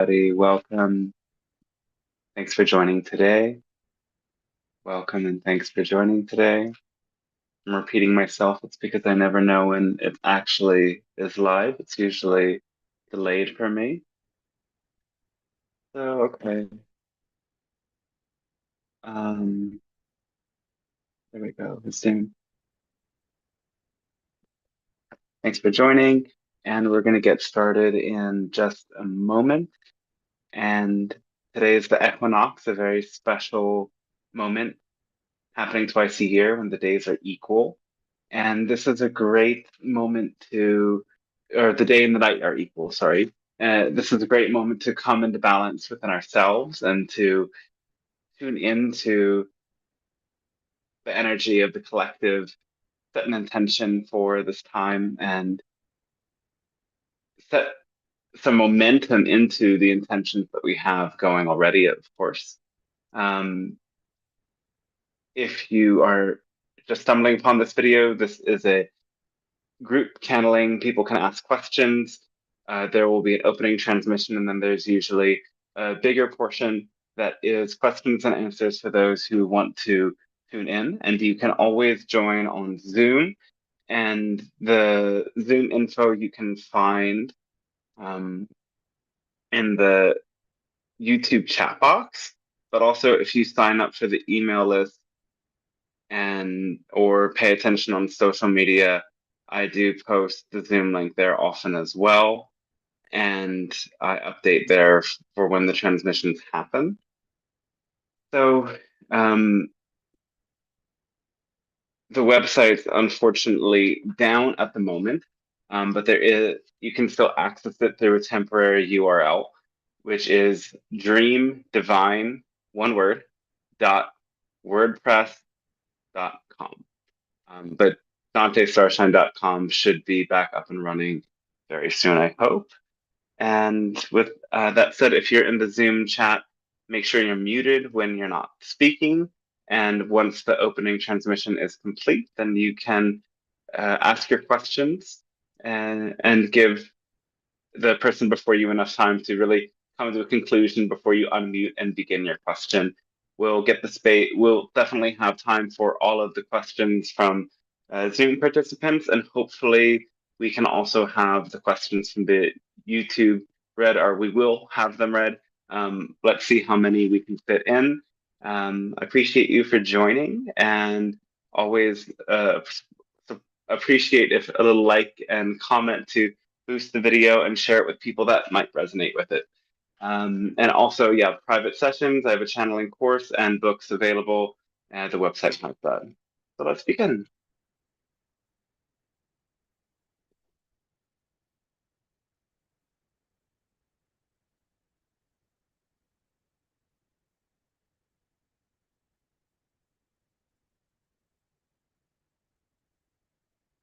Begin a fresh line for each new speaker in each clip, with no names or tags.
Everybody, welcome. Thanks for joining today. Welcome and thanks for joining today. I'm repeating myself. It's because I never know when it actually is live. It's usually delayed for me. So, okay. There we go. Zoom. Thanks for joining. And we're going to get started in just a moment. And today is the equinox, a very special moment happening twice a year when the days are equal. And this is a great moment or the day and the night are equal, sorry. This is a great moment to come into balance within ourselves and to tune into the energy of the collective, set an intention for this time and set some momentum into the intentions that we have going already, of course. If you are just stumbling upon this video, this is a group channeling. People can ask questions. There will be an opening transmission, and then there's usually a bigger portion that is questions and answers for those who want to tune in. And you can always join on Zoom. And the Zoom info you can find in the YouTube chat box. But also, if you sign up for the email list or pay attention on social media, I do post the Zoom link there often as well, and I update there for when the transmissions happen. So the website's unfortunately down at the moment, but you can still access it through a temporary URL, which is dreamdivine, one word, .wordpress.com. But DanteStarshine.com should be back up and running very soon, I hope. And with that said, if you're in the Zoom chat, make sure you're muted when you're not speaking. And once the opening transmission is complete, then you can ask your questions and give the person before you enough time to really come to a conclusion before you unmute and begin your question. We'll get the space. We'll definitely have time for all of the questions from Zoom participants, and hopefully we can also have the questions from the YouTube read, or we will have them read. Let's see how many we can fit in. I appreciate you for joining, and always appreciate if a little like and comment to boost the video and share it with people that might resonate with it. And also, yeah, private sessions. I have a channeling course and books available at the website has that. So let's begin.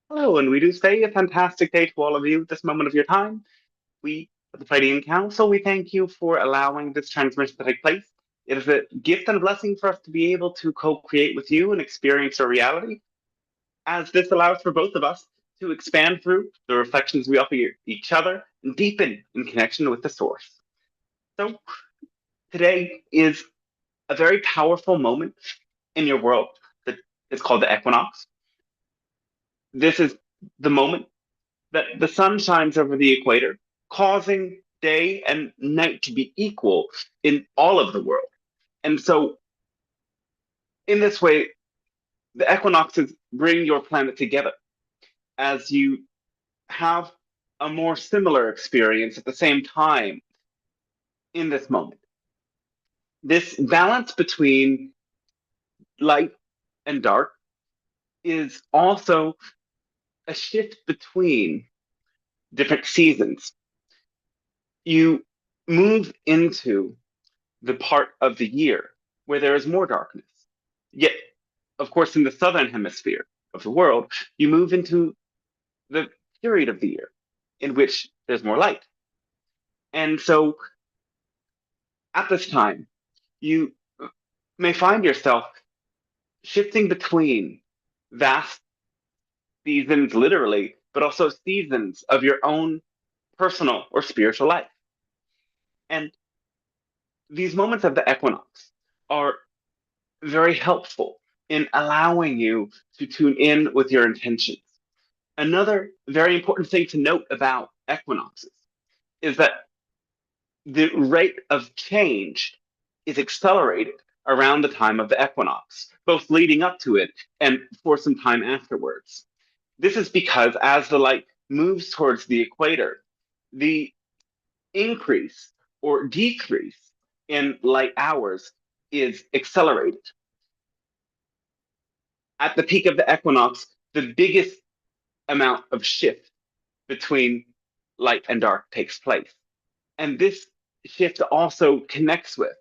Hello, and we do say a fantastic day to all of you at this moment of your time. We, at the Pleiadian Council, we thank you for allowing this transmission to take place. It is a gift and a blessing for us to be able to co-create with you and experience our reality, as this allows for both of us to expand through the reflections we offer each other and deepen in connection with the source. So today is a very powerful moment in your world that is called the equinox. This is the moment that the sun shines over the equator, causing day and night to be equal in all of the world. And so, in this way, the equinoxes bring your planet together as you have a more similar experience at the same time in this moment. This balance between light and dark is also a shift between different seasons. You move into the part of the year where there is more darkness. Yet, of course, in the southern hemisphere of the world, you move into the period of the year in which there's more light. And so at this time, you may find yourself shifting between vast seasons, literally, but also seasons of your own personal or spiritual life. And these moments of the equinox are very helpful in allowing you to tune in with your intentions. Another very important thing to note about equinoxes is that the rate of change is accelerated around the time of the equinox, both leading up to it and for some time afterwards. This is because as the light moves towards the equator, the increase or decrease in light hours is accelerated. At the peak of the equinox, the biggest amount of shift between light and dark takes place. And this shift also connects with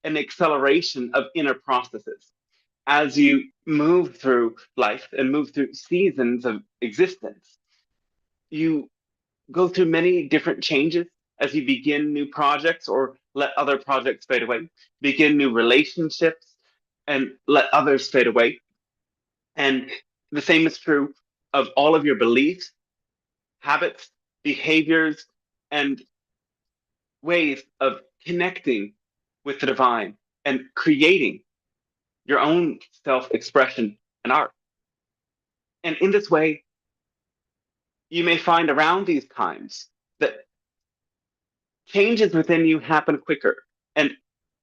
an acceleration of inner processes. As you move through life and move through seasons of existence, you go through many different changes as you begin new projects or let other projects fade away, begin new relationships and let others fade away. And the same is true of all of your beliefs, habits, behaviors, and ways of connecting with the divine and creating your own self expression and art. And in this way, you may find around these times that changes within you happen quicker, and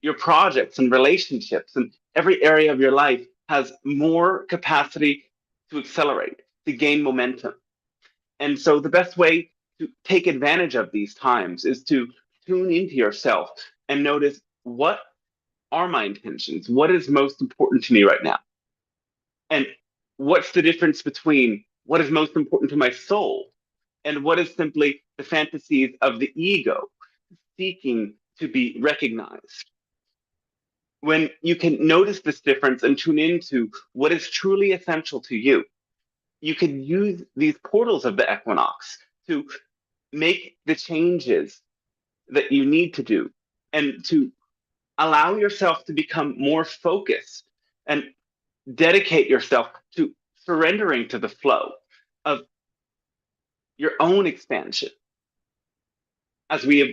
your projects and relationships and every area of your life has more capacity to accelerate, to gain momentum. And so the best way to take advantage of these times is to tune into yourself and notice, what are my intentions? What is most important to me right now? And what's the difference between what is most important to my soul and what is simply the fantasies of the ego seeking to be recognized? When you can notice this difference and tune into what is truly essential to you, you can use these portals of the equinox to make the changes that you need to do and to allow yourself to become more focused and dedicate yourself to surrendering to the flow of your own expansion. As we have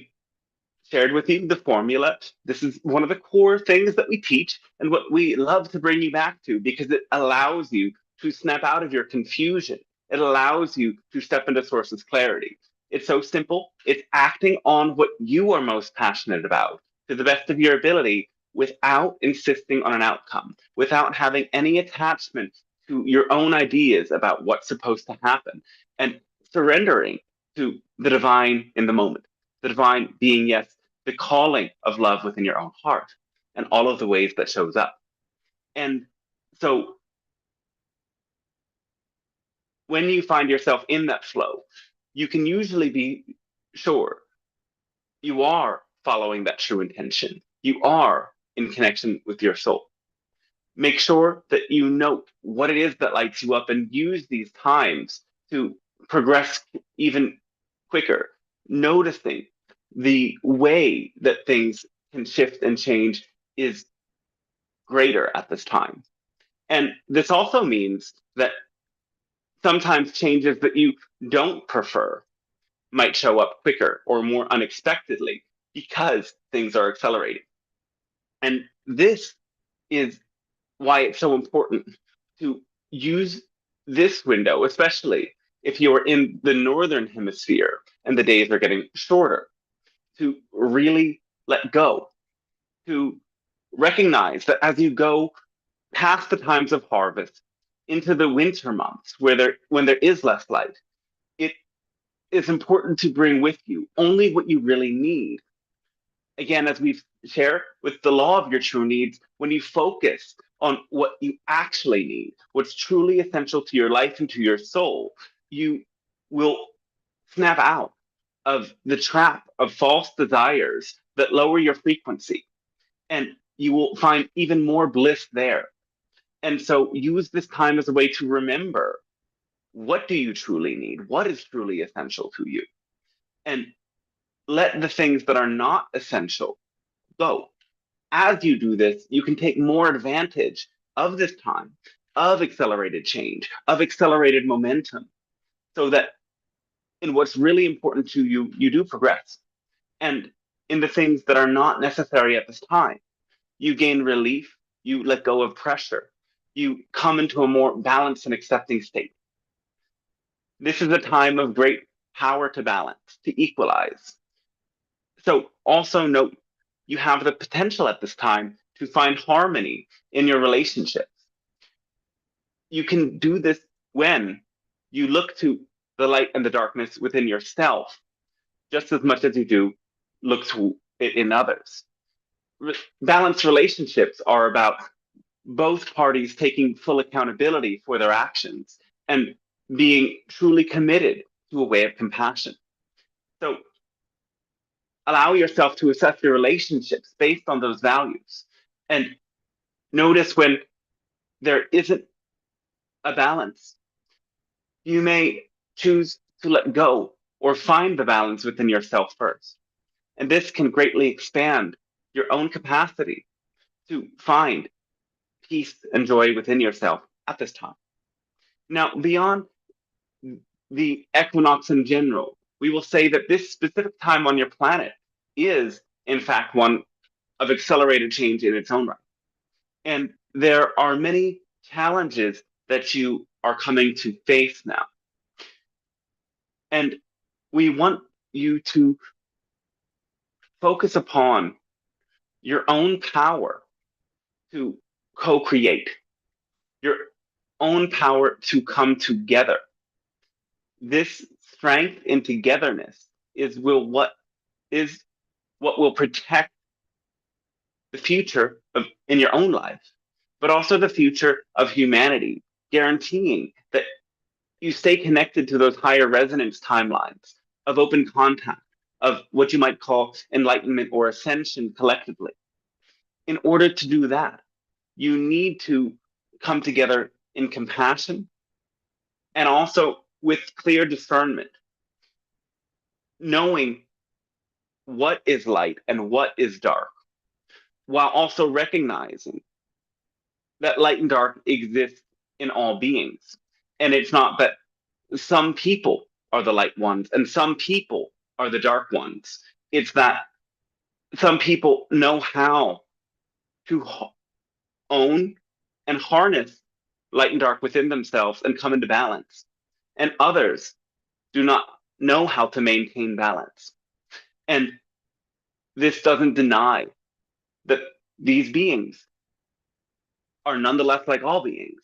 shared with you the formula, this is one of the core things that we teach and what we love to bring you back to, because it allows you to snap out of your confusion. It allows you to step into source's clarity. It's so simple. It's acting on what you are most passionate about to the best of your ability without insisting on an outcome, without having any attachment to your own ideas about what's supposed to happen, and surrendering to the divine in the moment. The divine being, yes, the calling of love within your own heart and all of the ways that shows up. And so when you find yourself in that flow, you can usually be sure you are following that true intention. You are in connection with your soul. Make sure that you note what it is that lights you up and use these times to progress even quicker, noticing the way that things can shift and change is greater at this time. And this also means that sometimes changes that you don't prefer might show up quicker or more unexpectedly because things are accelerating. And this is why it's so important to use this window, especially if you are in the northern hemisphere and the days are getting shorter, to really let go, to recognize that as you go past the times of harvest into the winter months when there is less light, it is important to bring with you only what you really need. Again, as we've shared with the law of your true needs, when you focus on what you actually need, what's truly essential to your life and to your soul, you will snap out of the trap of false desires that lower your frequency. And you will find even more bliss there. And so use this time as a way to remember, what do you truly need? What is truly essential to you? And let the things that are not essential go. As you do this, you can take more advantage of this time, of accelerated change, of accelerated momentum, so that in what's really important to you, you do progress. And in the things that are not necessary at this time. You gain relief, you let go of pressure, you come into a more balanced and accepting state. This is a time of great power to balance, to equalize. So also note you have the potential at this time to find harmony in your relationships. You can do this when you look to the light and the darkness within yourself, just as much as you do look to it in others. Balanced relationships are about both parties taking full accountability for their actions and being truly committed to a way of compassion. So allow yourself to assess your relationships based on those values and notice when there isn't a balance. You may choose to let go or find the balance within yourself first. And this can greatly expand your own capacity to find peace and joy within yourself at this time. Now, beyond the equinox in general, we will say that this specific time on your planet is, in fact, one of accelerated change in its own right. And there are many challenges that you are coming to face now. And we want you to focus upon your own power to co-create, your own power to come together. This strength in togetherness is what will protect the future in your own life, but also the future of humanity, guaranteeing that you stay connected to those higher resonance timelines of open contact, of what you might call enlightenment or ascension collectively. In order to do that, you need to come together in compassion and also with clear discernment, knowing what is light and what is dark, while also recognizing that light and dark exist in all beings. And it's not that some people are the light ones and some people are the dark ones. It's that some people know how to own and harness light and dark within themselves and come into balance. And others do not know how to maintain balance. And this doesn't deny that these beings are nonetheless, like all beings,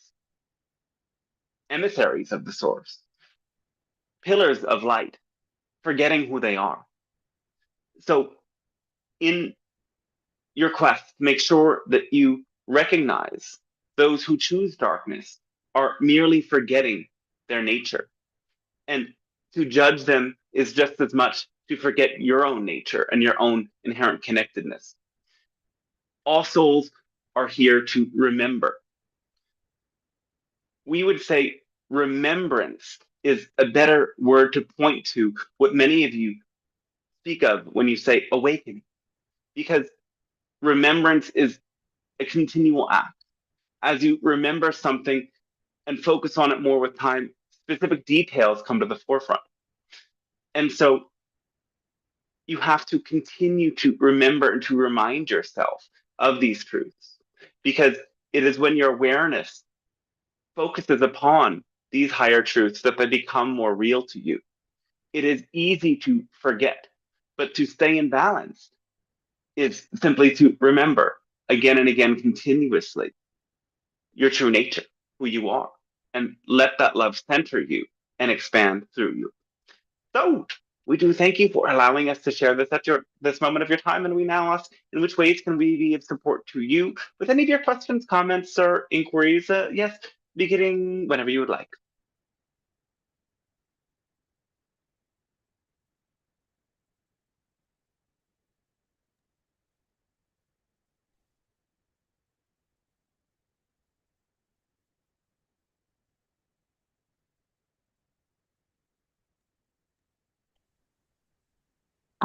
emissaries of the source, pillars of light, forgetting who they are. So in your quest, make sure that you recognize those who choose darkness are merely forgetting their nature. And to judge them is just as much to forget your own nature and your own inherent connectedness. All souls are here to remember. We would say remembrance is a better word to point to what many of you speak of when you say awakening, because remembrance is a continual act. As you remember something and focus on it more with time, specific details come to the forefront. And so you have to continue to remember and to remind yourself of these truths, because it is when your awareness focuses upon these higher truths that they become more real to you. It is easy to forget, but to stay in balance is simply to remember again and again continuously your true nature, who you are, and let that love center you and expand through you. So we do thank you for allowing us to share this at this moment of your time, and we now ask, in which ways can we be of support to you with any of your questions, comments, or inquiries? Yes, beginning whenever you would like.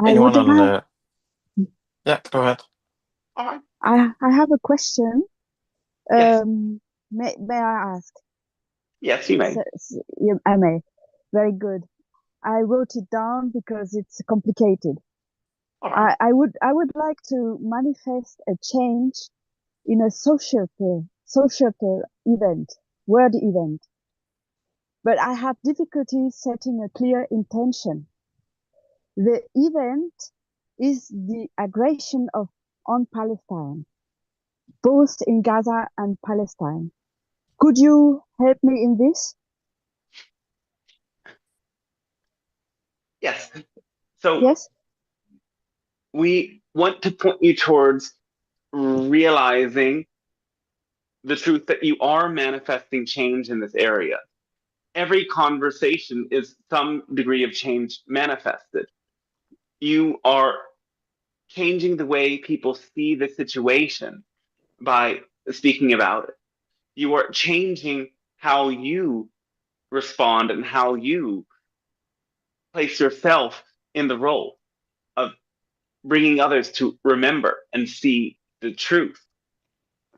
Anyone on yeah, go ahead.
All right.
I have a question.
Yes.
May I ask?
Yes, you may.
I may. Very good. I wrote it down because it's complicated.
All right.
I would like to manifest a change in a societal event, world event. But I have difficulty setting a clear intention. The event is the aggression on Palestine, both in Gaza and Palestine. Could you help me in this?
Yes. So
Yes?
we want to point you towards realizing the truth that you are manifesting change in this area. Every conversation is some degree of change manifested. You are changing the way people see the situation by speaking about it. You are changing how you respond and how you place yourself in the role of bringing others to remember and see the truth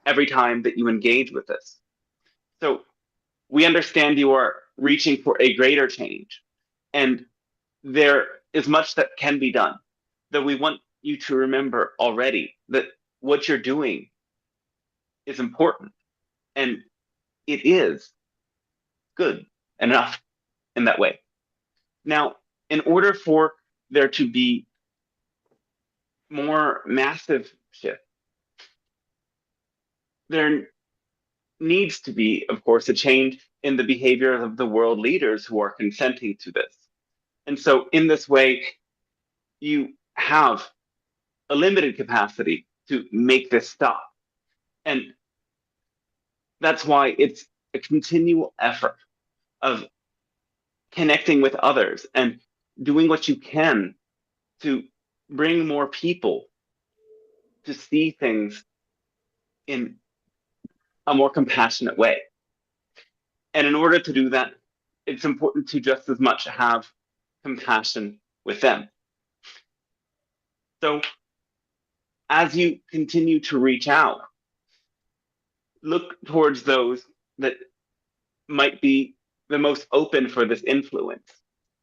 every time that you engage with this. So we understand you are reaching for a greater change, and there is much that can be done. Though we want you to remember already that what you're doing is important and it is good enough in that way. Now, in order for there to be more massive shift, there needs to be, of course, a change in the behavior of the world leaders who are consenting to this. And so, in this way, you have a limited capacity to make this stop. And that's why it's a continual effort of connecting with others and doing what you can to bring more people to see things in a more compassionate way. And in order to do that, it's important to just as much have compassion with them. So as you continue to reach out, look towards those that might be the most open for this influence,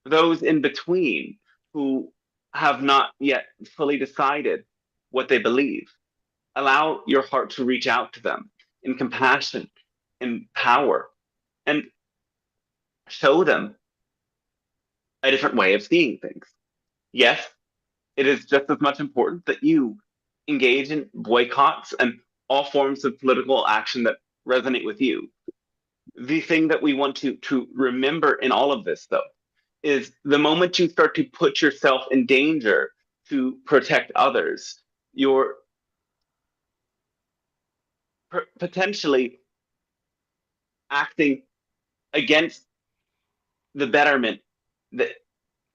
those in between who have not yet fully decided what they believe. Allow your heart to reach out to them in compassion, in power, and show them a different way of seeing things. Yes, it is just as much important that you engage in boycotts and all forms of political action that resonate with you. The thing that we want to remember in all of this, though, is the moment you start to put yourself in danger to protect others, you're potentially acting against the betterment that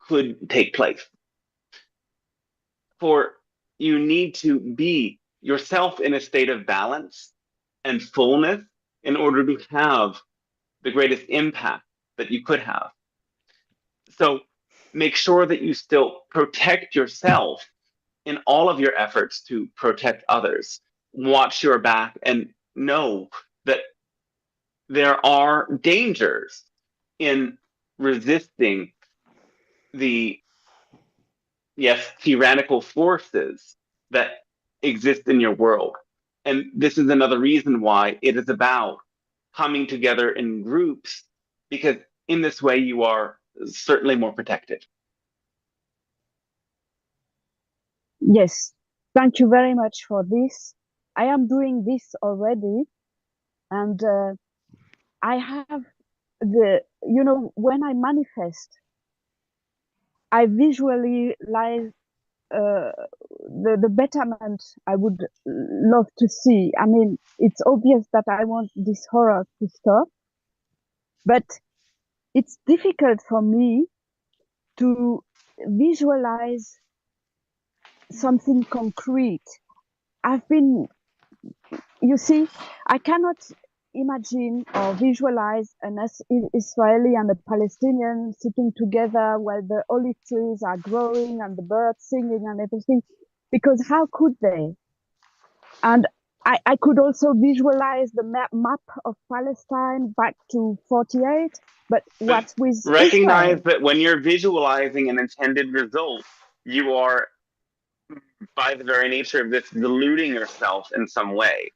could take place. For you need to be yourself in a state of balance and fullness in order to have the greatest impact that you could have. So make sure that you still protect yourself in all of your efforts to protect others. Watch your back and know that there are dangers in resisting the, yes, tyrannical forces that exist in your world. And this is another reason why it is about coming together in groups, because in this way you are certainly more protected.
Yes. Thank you very much for this. I am doing this already, and I have when I manifest, I visualize the betterment I would love to see. I mean, it's obvious that I want this horror to stop, but it's difficult for me to visualize something concrete. You see, I cannot imagine or visualize an Israeli and a Palestinian sitting together while the olive trees are growing and the birds singing and everything, because how could they? And I could also visualize the map of Palestine back to 48, but what's with
Recognize
Israel?
that when you're visualizing an intended result, you are by the very nature of this, deluding yourself in some way.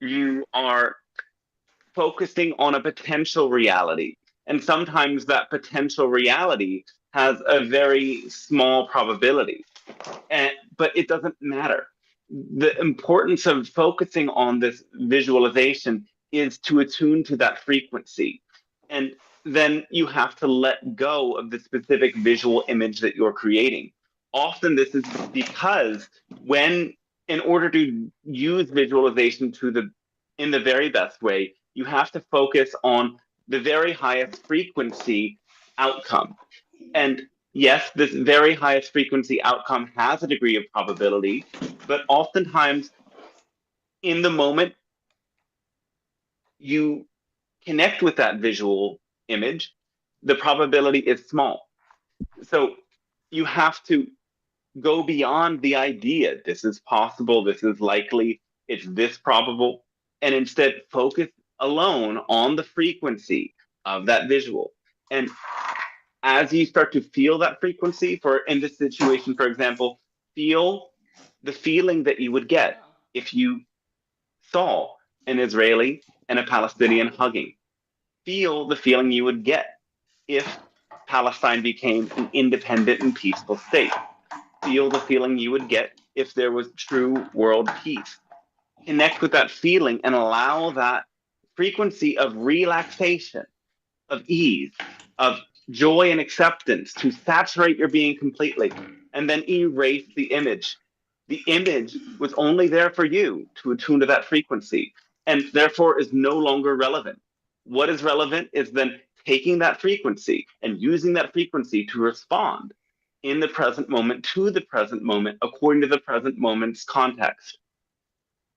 You are focusing on a potential reality. And sometimes that potential reality has a very small probability. But it doesn't matter. The importance of focusing on this visualization is to attune to that frequency. And then you have to let go of the specific visual image that you're creating. Often this is because in order to use visualization in the very best way, you have to focus on the very highest frequency outcome. And yes, this very highest frequency outcome has a degree of probability, but oftentimes in the moment you connect with that visual image, the probability is small. So you have to go beyond the idea, this is possible, this is likely, it's this probable, and instead focus alone on the frequency of that visual. And as you start to feel that frequency, in this situation, for example, feel the feeling that you would get if you saw an Israeli and a Palestinian hugging. Feel the feeling you would get if Palestine became an independent and peaceful state. Feel the feeling you would get if there was true world peace. Connect with that feeling and allow that frequency of relaxation, of ease, of joy and acceptance to saturate your being completely, and then erase the image. The image was only there for you to attune to that frequency, and therefore is no longer relevant. What is relevant is then taking that frequency and using that frequency to respond in the present moment to the present moment according to the present moment's context.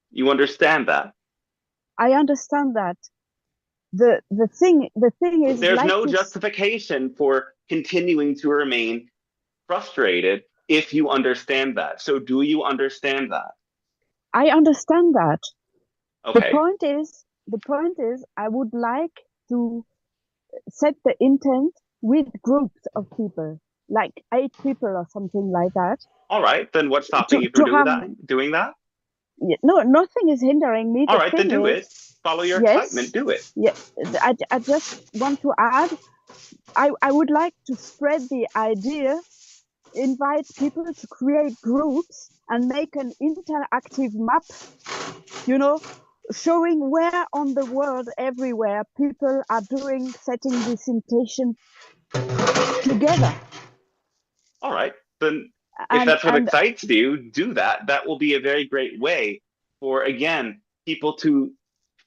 You understand that?
I understand that. The thing is,
there's
like
no justification for continuing to remain frustrated if you understand that. So do you understand that?
I understand that.
Okay.
The point is, I would like to set the intent with groups of people, like 8 people or something like that.
All right, then what's stopping you from doing that?
Yeah, no, nothing is hindering me.
All right, then do it. Follow your excitement. Do it.
Yeah, I just want to add, I would like to spread the idea, invite people to create groups and make an interactive map, showing where on the world, everywhere, people are setting this intention together.
All right, then if that's what excites you, do that. That will be a very great way for, again, people to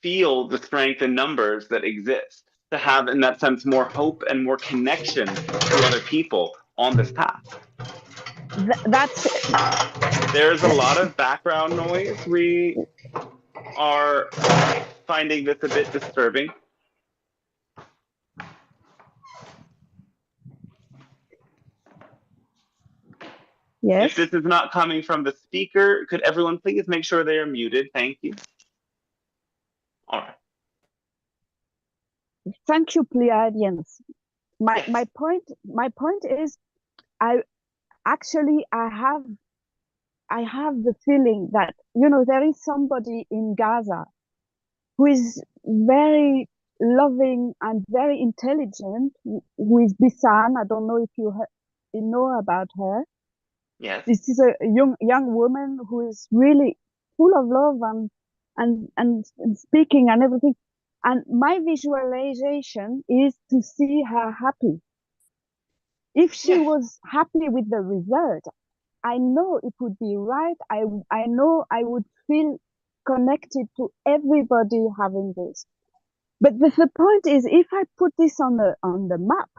feel the strength in numbers that exist, to have, in that sense, more hope and more connection to other people on this path. There's a lot of background noise. We are finding this a bit disturbing.
Yes.
If this is not coming from the speaker, could everyone please make sure they are muted? Thank you. All right.
Thank you, Pleiadians. My point is, I have the feeling that, there is somebody in Gaza who is very loving and very intelligent, who is Bisan. I don't know if you know about her.
Yes.
This is a young woman who is really full of love and speaking and everything. And my visualization is to see her happy. If she was happy with the result, I know it would be right. I know I would feel connected to everybody having this. But the point is, if I put this on the map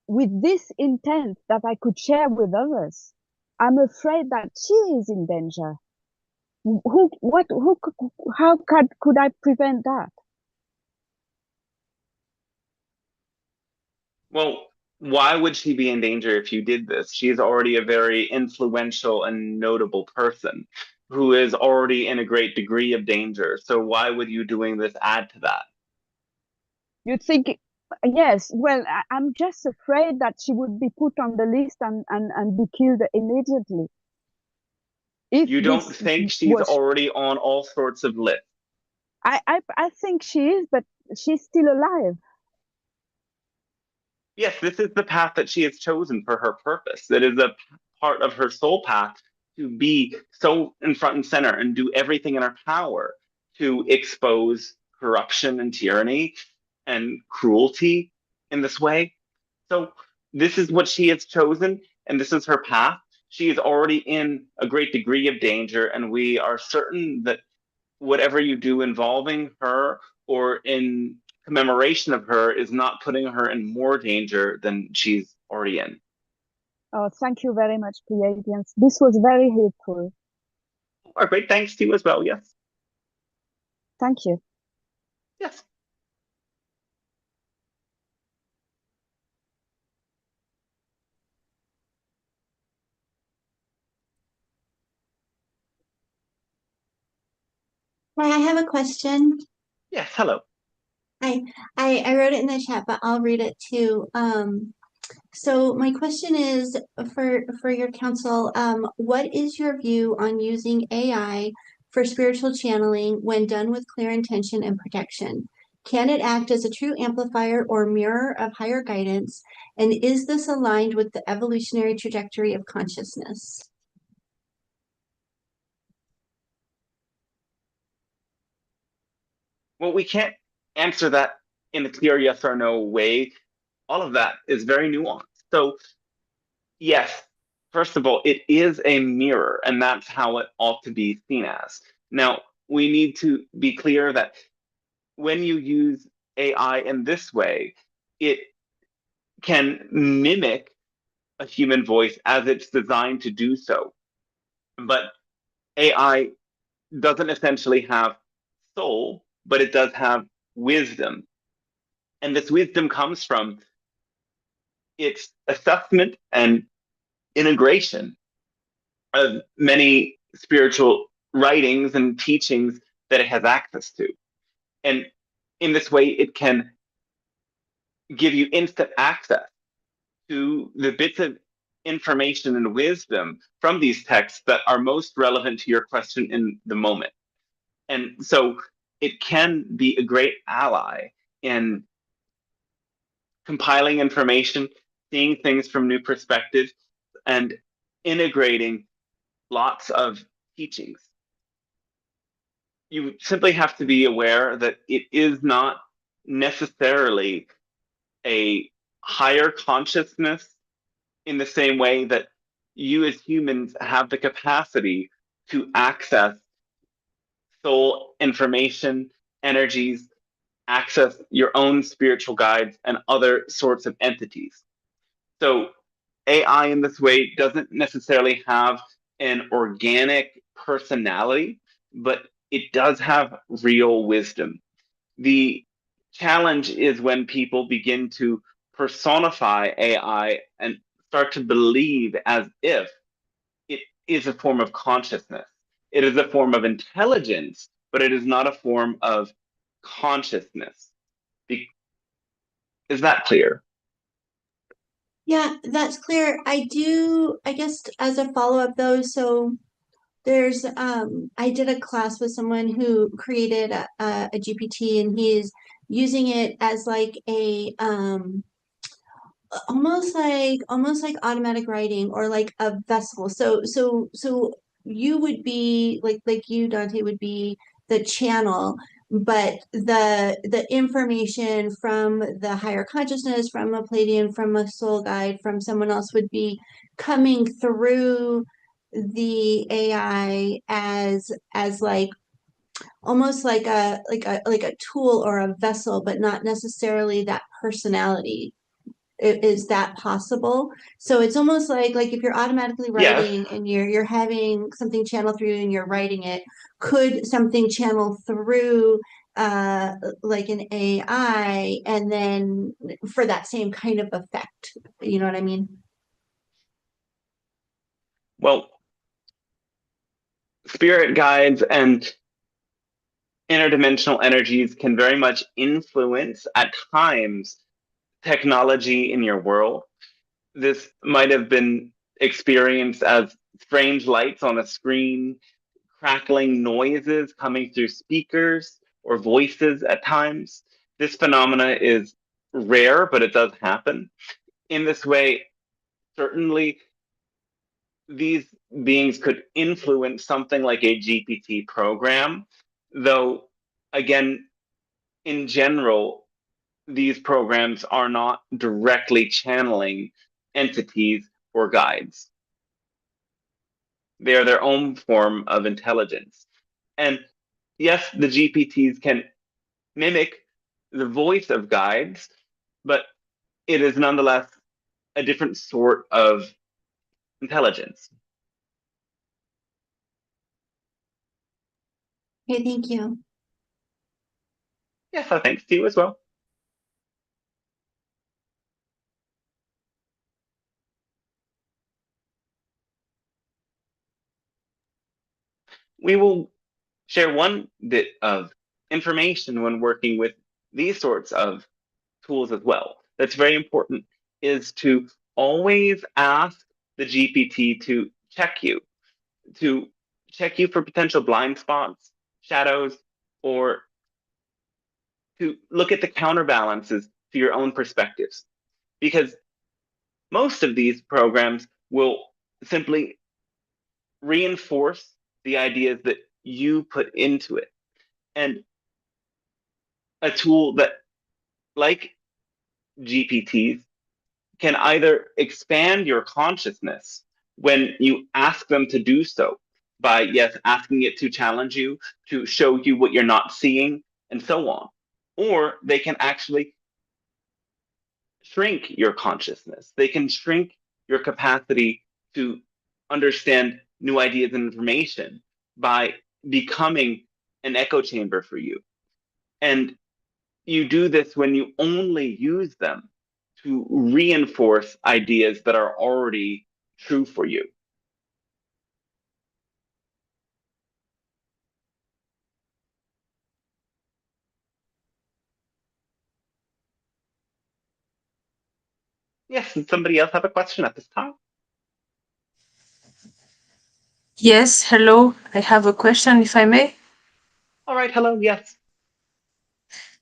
with this intent that I could share with others, I'm afraid that she is in danger. How could I prevent that?
Well, why would she be in danger if you did this? She is already a very influential and notable person who is already in a great degree of danger. So why would you doing this add to that?
You think, yes, well, I'm just afraid that she would be put on the list and be killed immediately. if
You don't
this
think she's
was,
already on all sorts of lists?
I think she is, but she's still alive.
Yes, this is the path that she has chosen for her purpose. That is a part of her soul path, to be so in front and center and do everything in her power to expose corruption and tyranny and cruelty in this way. So this is what she has chosen, and this is her path. She is already in a great degree of danger, and we are certain that whatever you do involving her or in commemoration of her is not putting her in more danger than she's already in.
Oh, thank you very much, Pleiadians. This was very helpful.
Our great thanks to you as well. Yes.
Thank you.
Yes.
Hi, I have a question.
Yes. Hello.
I wrote it in the chat, but I'll read it too. So my question is for your counsel, what is your view on using AI for spiritual channeling when done with clear intention and protection? Can it act as a true amplifier or mirror of higher guidance? And is this aligned with the evolutionary trajectory of consciousness?
Well, we can't answer that in a clear yes or no way. All of that is very nuanced. So, yes, first of all, it is a mirror, and that's how it ought to be seen as. Now, we need to be clear that when you use AI in this way, it can mimic a human voice as it's designed to do so. But AI doesn't essentially have soul, but it does have wisdom. And this wisdom comes from its assessment and integration of many spiritual writings and teachings that it has access to. And in this way, it can give you instant access to the bits of information and wisdom from these texts that are most relevant to your question in the moment. And so it can be a great ally in compiling information, seeing things from new perspectives, and integrating lots of teachings. You simply have to be aware that it is not necessarily a higher consciousness in the same way that you as humans have the capacity to access soul information, energies, access your own spiritual guides, and other sorts of entities. So AI in this way doesn't necessarily have an organic personality, but it does have real wisdom. The challenge is when people begin to personify AI and start to believe as if it is a form of consciousness. It is a form of intelligence, but it is not a form of consciousness. Is that clear?
Yeah, that's clear. I guess as a follow-up though, so there's I did a class with someone who created a GPT, and he's using it as like a almost like automatic writing or like a vessel. So you would be like you, Dante, would be the channel, but the information from the higher consciousness, from a Pleiadian, from a soul guide, from someone else would be coming through the AI as like almost like a tool or a vessel, but not necessarily that personality. Is that possible? So it's almost like if you're automatically
Yes.
writing and you're having something channel through and you're writing it, could something channel through like an AI and then for that same kind of effect? You know what I mean?
Well, spirit guides and interdimensional energies can very much influence at times technology in your world. This might have been experienced as strange lights on a screen, crackling noises coming through speakers or voices at times. This phenomena is rare, but it does happen. In this way, certainly these beings could influence something like a GPT program, though, again, in general, these programs are not directly channeling entities or guides. They are their own form of intelligence. And yes, the GPTs can mimic the voice of guides, but it is nonetheless a different sort of intelligence.
Okay, thank you.
Yes, thanks to you as well. We will share one bit of information when working with these sorts of tools as well. That's very important, is to always ask the GPT to check you for potential blind spots, shadows, or to look at the counterbalances to your own perspectives. Because most of these programs will simply reinforce the ideas that you put into it. And a tool that, like GPTs, can either expand your consciousness when you ask them to do so by, yes, asking it to challenge you, to show you what you're not seeing, and so on. Or they can actually shrink your consciousness. They can shrink your capacity to understand new ideas and information by becoming an echo chamber for you. And you do this when you only use them to reinforce ideas that are already true for you. Yes, does somebody else have a question at this time?
Yes, hello. I have a question, if I may.
All right, hello, yes.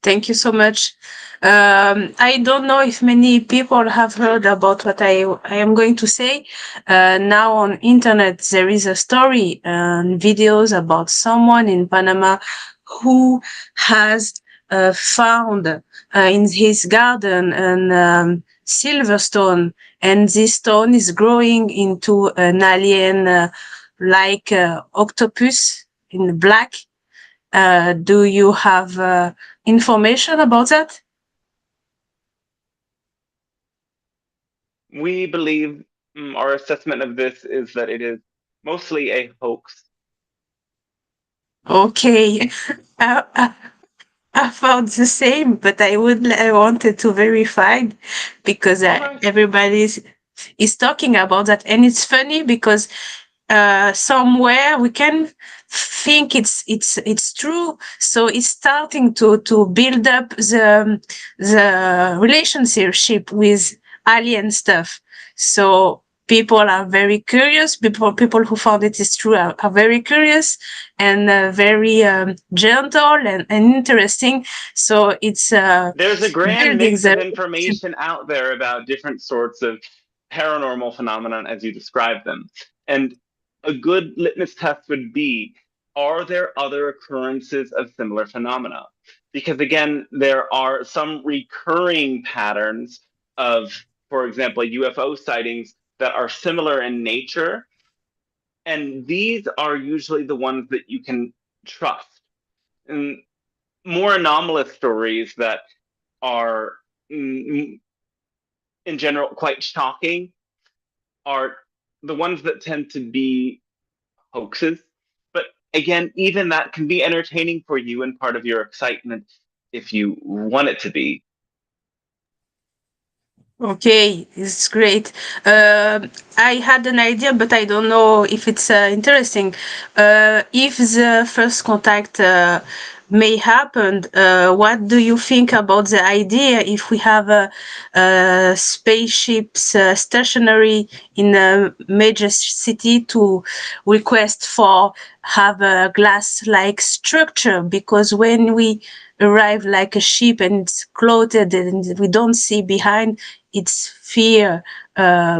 Thank you so much. I don't know if many people have heard about what I am going to say. Now on internet, there is a story and videos about someone in Panama who has found in his garden an silver stone, and this stone is growing into an alien like octopus in black. Do you have information about that?
We believe our assessment of this is that it is mostly a hoax.
Okay. I found the same, but I wanted to verify because
Alright.
everybody is talking about that, and it's funny because somewhere we can think it's true, so it's starting to build up the relationship with alien stuff. So people are very curious. People who found it is true are very curious and very gentle and interesting. So it's
there's a grand
building
mix of
the
information out there about different sorts of paranormal phenomenon as you describe them. And a good litmus test would be, are there other occurrences of similar phenomena? Because again, there are some recurring patterns of, for example, UFO sightings that are similar in nature. And these are usually the ones that you can trust. And more anomalous stories that are in general quite shocking are the ones that tend to be hoaxes. But again, even that can be entertaining for you and part of your excitement if you want it to be.
Okay, it's great. I had an idea, but I don't know if it's interesting. If the first contact may happen. What do you think about the idea if we have spaceships stationary in a major city to request for have a glass-like structure? Because when we arrive like a ship and it's clothed and we don't see behind, it's fear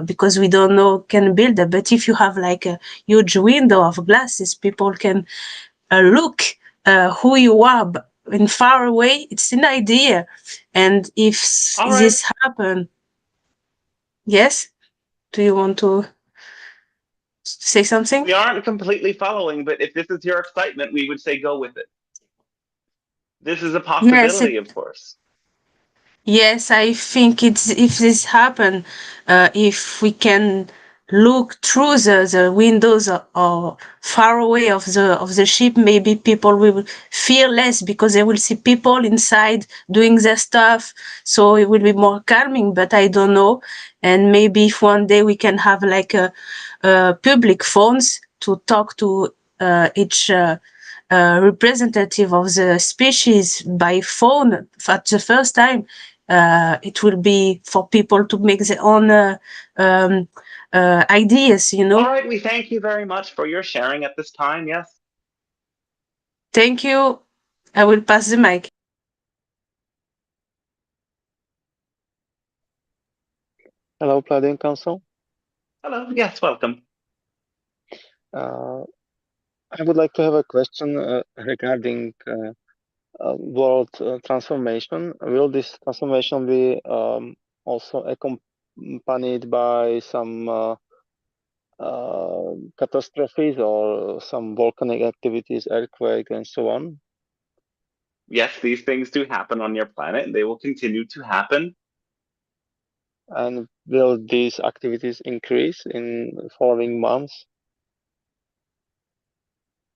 because we don't know can build it. But if you have like a huge window of glasses, people can look who you are in far away. It's an idea, and if
All right.
this happen, yes, do you want to say something?
We aren't completely following, but if this is your excitement, we would say go with it. This is a possibility, of course.
Yes, I think it's if this happen, if we can look through the windows or far away of the ship, maybe people will fear less because they will see people inside doing their stuff, so it will be more calming. But I don't know, and maybe if one day we can have like a public phones to talk to each representative of the species by phone at the first time. It will be for people to make their own ideas, you know.
All right, we thank you very much for your sharing at this time. Yes.
Thank you. I will pass the mic.
Hello, Pleiadian Council.
Hello. Yes, welcome.
I would like to have a question regarding world transformation. Will this transformation be also accompanied by some catastrophes or some volcanic activities, earthquake, and so on?
Yes, these things do happen on your planet, and they will continue to happen.
And will these activities increase in following months?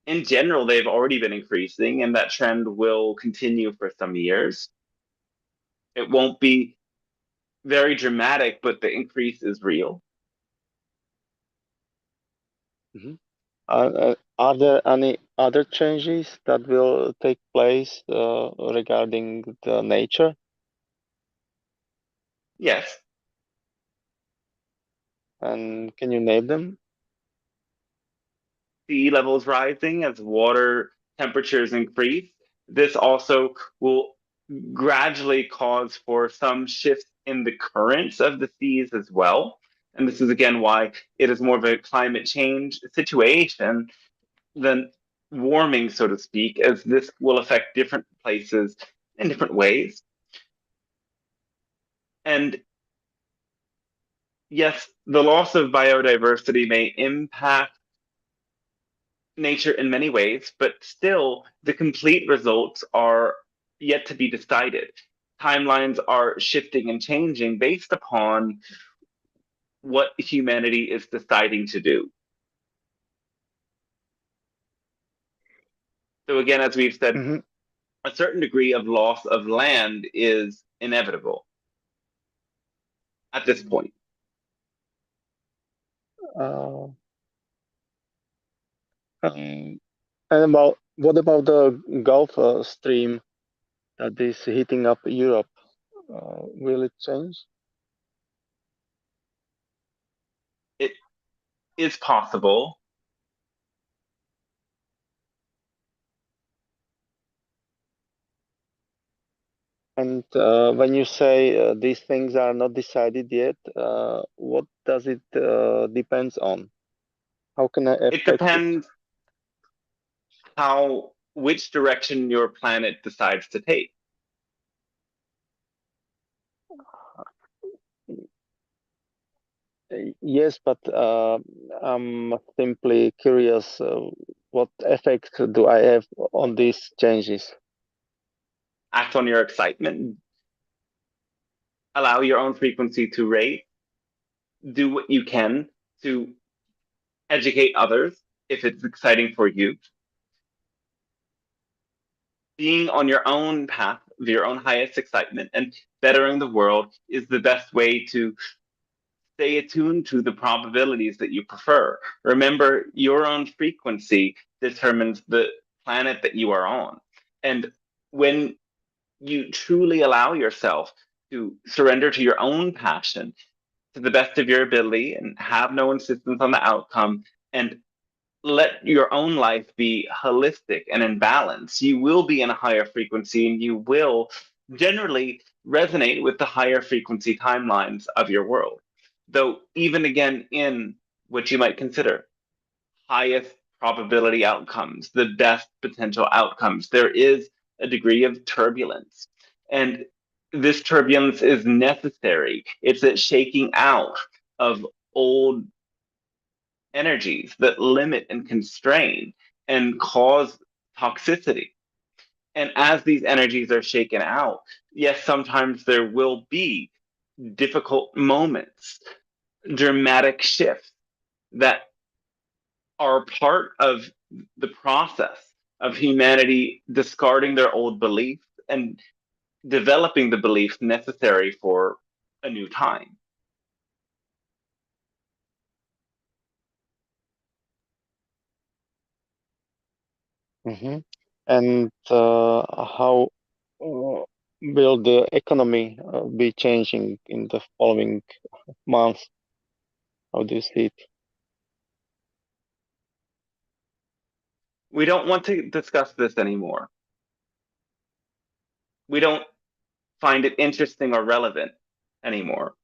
In general, they've already been increasing, and that trend will continue for some years. It won't be very dramatic, but the increase is real.
Mm-hmm. Are there any other changes that will take place regarding the nature?
Yes.
And can you name them?
Sea levels rising as water temperatures increase. This also will gradually cause for some shifts in the currents of the seas as well. And this is again why it is more of a climate change situation than warming, so to speak, as this will affect different places in different ways. And yes, the loss of biodiversity may impact nature in many ways, but still the complete results are yet to be decided. Timelines are shifting and changing based upon what humanity is deciding to do. So again, as we've said, a certain degree of loss of land is inevitable at this point.
And what about the Gulf Stream that is heating up Europe? Will it change?
It is possible.
And when you say these things are not decided yet, what does it depends on? How can I affect
it? Depends which direction your planet decides to take.
Yes, but I'm simply curious, what effect do I have on these changes?
Act on your excitement. Allow your own frequency to raise. Do what you can to educate others if it's exciting for you. Being on your own path of your own highest excitement and bettering the world is the best way to stay attuned to the probabilities that you prefer. Remember, your own frequency determines the planet that you are on. And when you truly allow yourself to surrender to your own passion to the best of your ability and have no insistence on the outcome and let your own life be holistic and in balance, you will be in a higher frequency and you will generally resonate with the higher frequency timelines of your world. Though, even again, in what you might consider highest probability outcomes, the best potential outcomes, there is a degree of turbulence. And this turbulence is necessary. It's a shaking out of old energies that limit and constrain and cause toxicity. And as these energies are shaken out, yes, sometimes there will be difficult moments, dramatic shifts that are part of the process of humanity discarding their old beliefs and developing the beliefs necessary for a new time.
Mm-hmm. And how will the economy be changing in the following months? How do you see it?
We don't want to discuss this anymore. We don't find it interesting or relevant anymore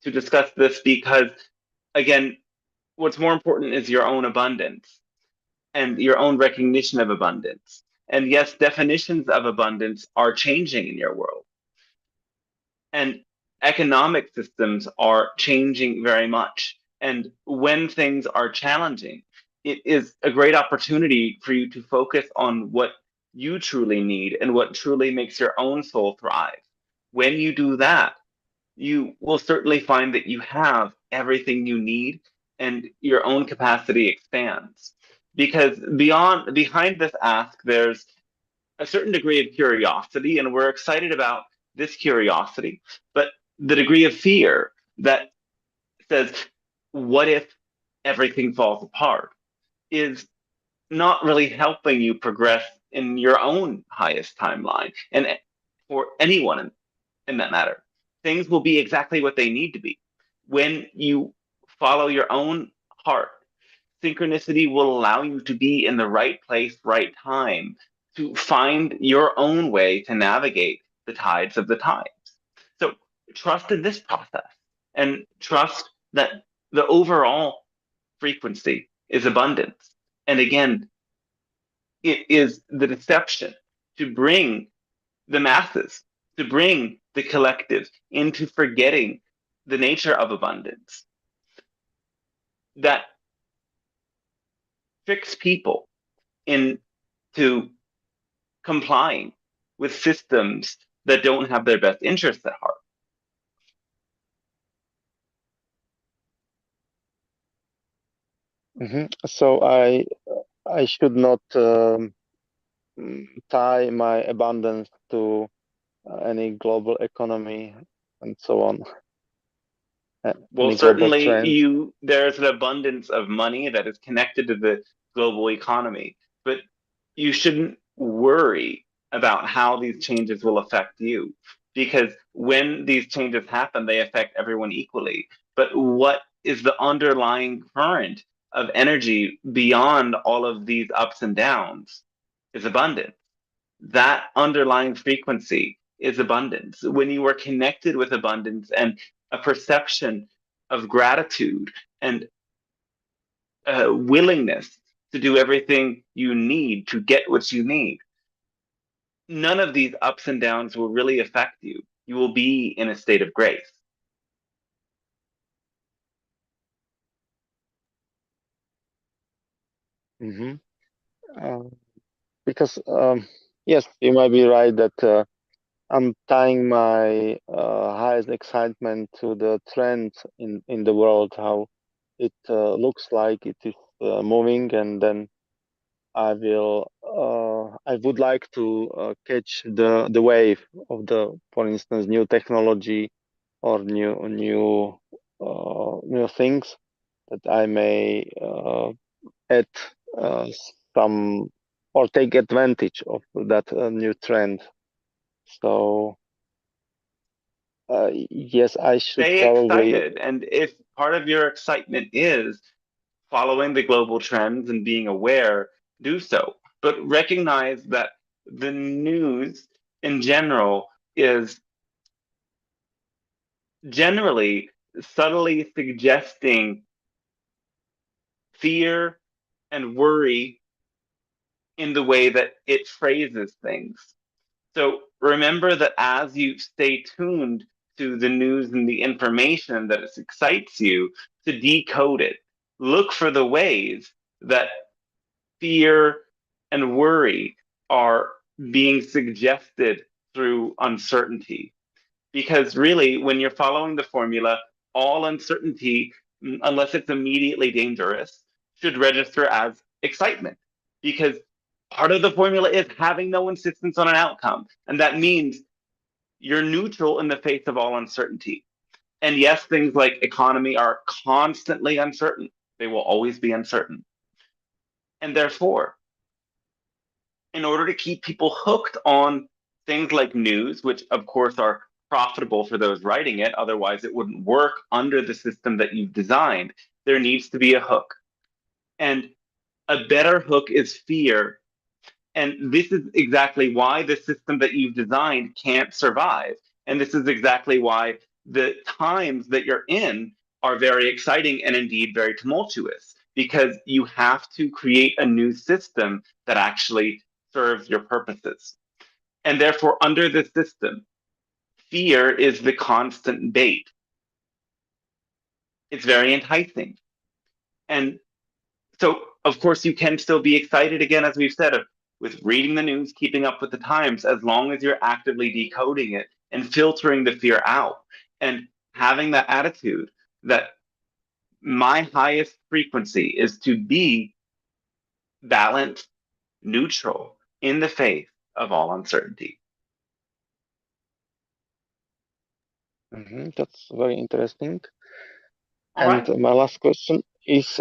to discuss this because, again, what's more important is your own abundance and your own recognition of abundance. And yes, definitions of abundance are changing in your world. And economic systems are changing very much. And when things are challenging, it is a great opportunity for you to focus on what you truly need and what truly makes your own soul thrive. When you do that, you will certainly find that you have everything you need and your own capacity expands. Because behind this ask, there's a certain degree of curiosity, and we're excited about this curiosity, but the degree of fear that says, what if everything falls apart, is not really helping you progress in your own highest timeline. And for anyone in that matter, things will be exactly what they need to be. When you follow your own heart, synchronicity will allow you to be in the right place, right time, to find your own way to navigate the tides of the times. So trust in this process and trust that the overall frequency is abundance. And again, it is the deception to bring the masses, to bring the collective into forgetting the nature of abundance that tricks people into complying with systems that don't have their best interests at heart.
Mm-hmm. So I should not tie my abundance to any global economy and so on.
Well,
Any global
certainly
trends.
there's an abundance of money that is connected to the global economy, but you shouldn't worry about how these changes will affect you, because when these changes happen, they affect everyone equally. But what is the underlying current of energy beyond all of these ups and downs is abundance. That underlying frequency is abundance. When you are connected with abundance and a perception of gratitude and a willingness to do everything you need to get what you need, none of these ups and downs will really affect you. You will be in a state of grace.
Mm-hmm. Because yes, you might be right that I'm tying my highest excitement to the trend in the world, how it looks like it is moving, and then I would like to catch the wave of the, for instance, new technology or new things that I may add some or take advantage of that new trend. So yes, I should
Stay
probably.
excited. And if part of your excitement is following the global trends and being aware, do so. But recognize that the news in general is generally subtly suggesting fear and worry in the way that it phrases things. So remember that as you stay tuned to the news and the information that excites you, to decode it. Look for the ways that fear and worry are being suggested through uncertainty. Because really, when you're following the formula, all uncertainty, unless it's immediately dangerous, should register as excitement. Because part of the formula is having no insistence on an outcome. And that means you're neutral in the face of all uncertainty. And yes, things like economy are constantly uncertain. They will always be uncertain. And therefore, in order to keep people hooked on things like news, which of course are profitable for those writing it, otherwise it wouldn't work under the system that you've designed, there needs to be a hook. And a better hook is fear. And this is exactly why the system that you've designed can't survive. And this is exactly why the times that you're in are very exciting and indeed very tumultuous, because you have to create a new system that actually serves your purposes. And therefore, under this system, fear is the constant bait. It's very enticing. And so, of course, you can still be excited, again, as we've said, with reading the news, keeping up with the times, as long as you're actively decoding it and filtering the fear out and having that attitude that my highest frequency is to be balanced, neutral in the face of all uncertainty.
That's very interesting.
All
And
right.
my last question is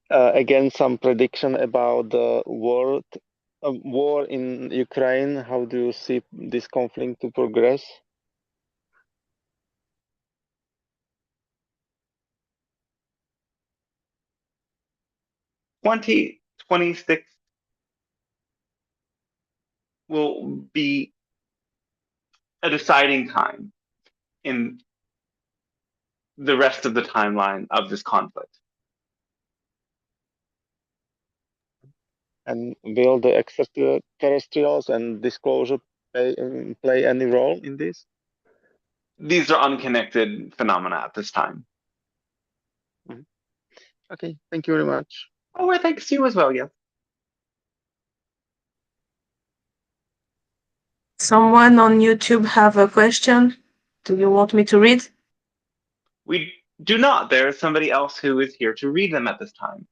again some prediction about the war in Ukraine. How do you see this conflict to progress?
2026 will be a deciding time in the rest of the timeline of this conflict.
And will the extraterrestrials and disclosure play any role in this?
These are unconnected phenomena at this time.
Okay, thank you very much.
Oh, well, thanks to you as well, yes.
Someone on YouTube have a question? Do you want me to read?
We do not. There is somebody else who is here to read them at this time.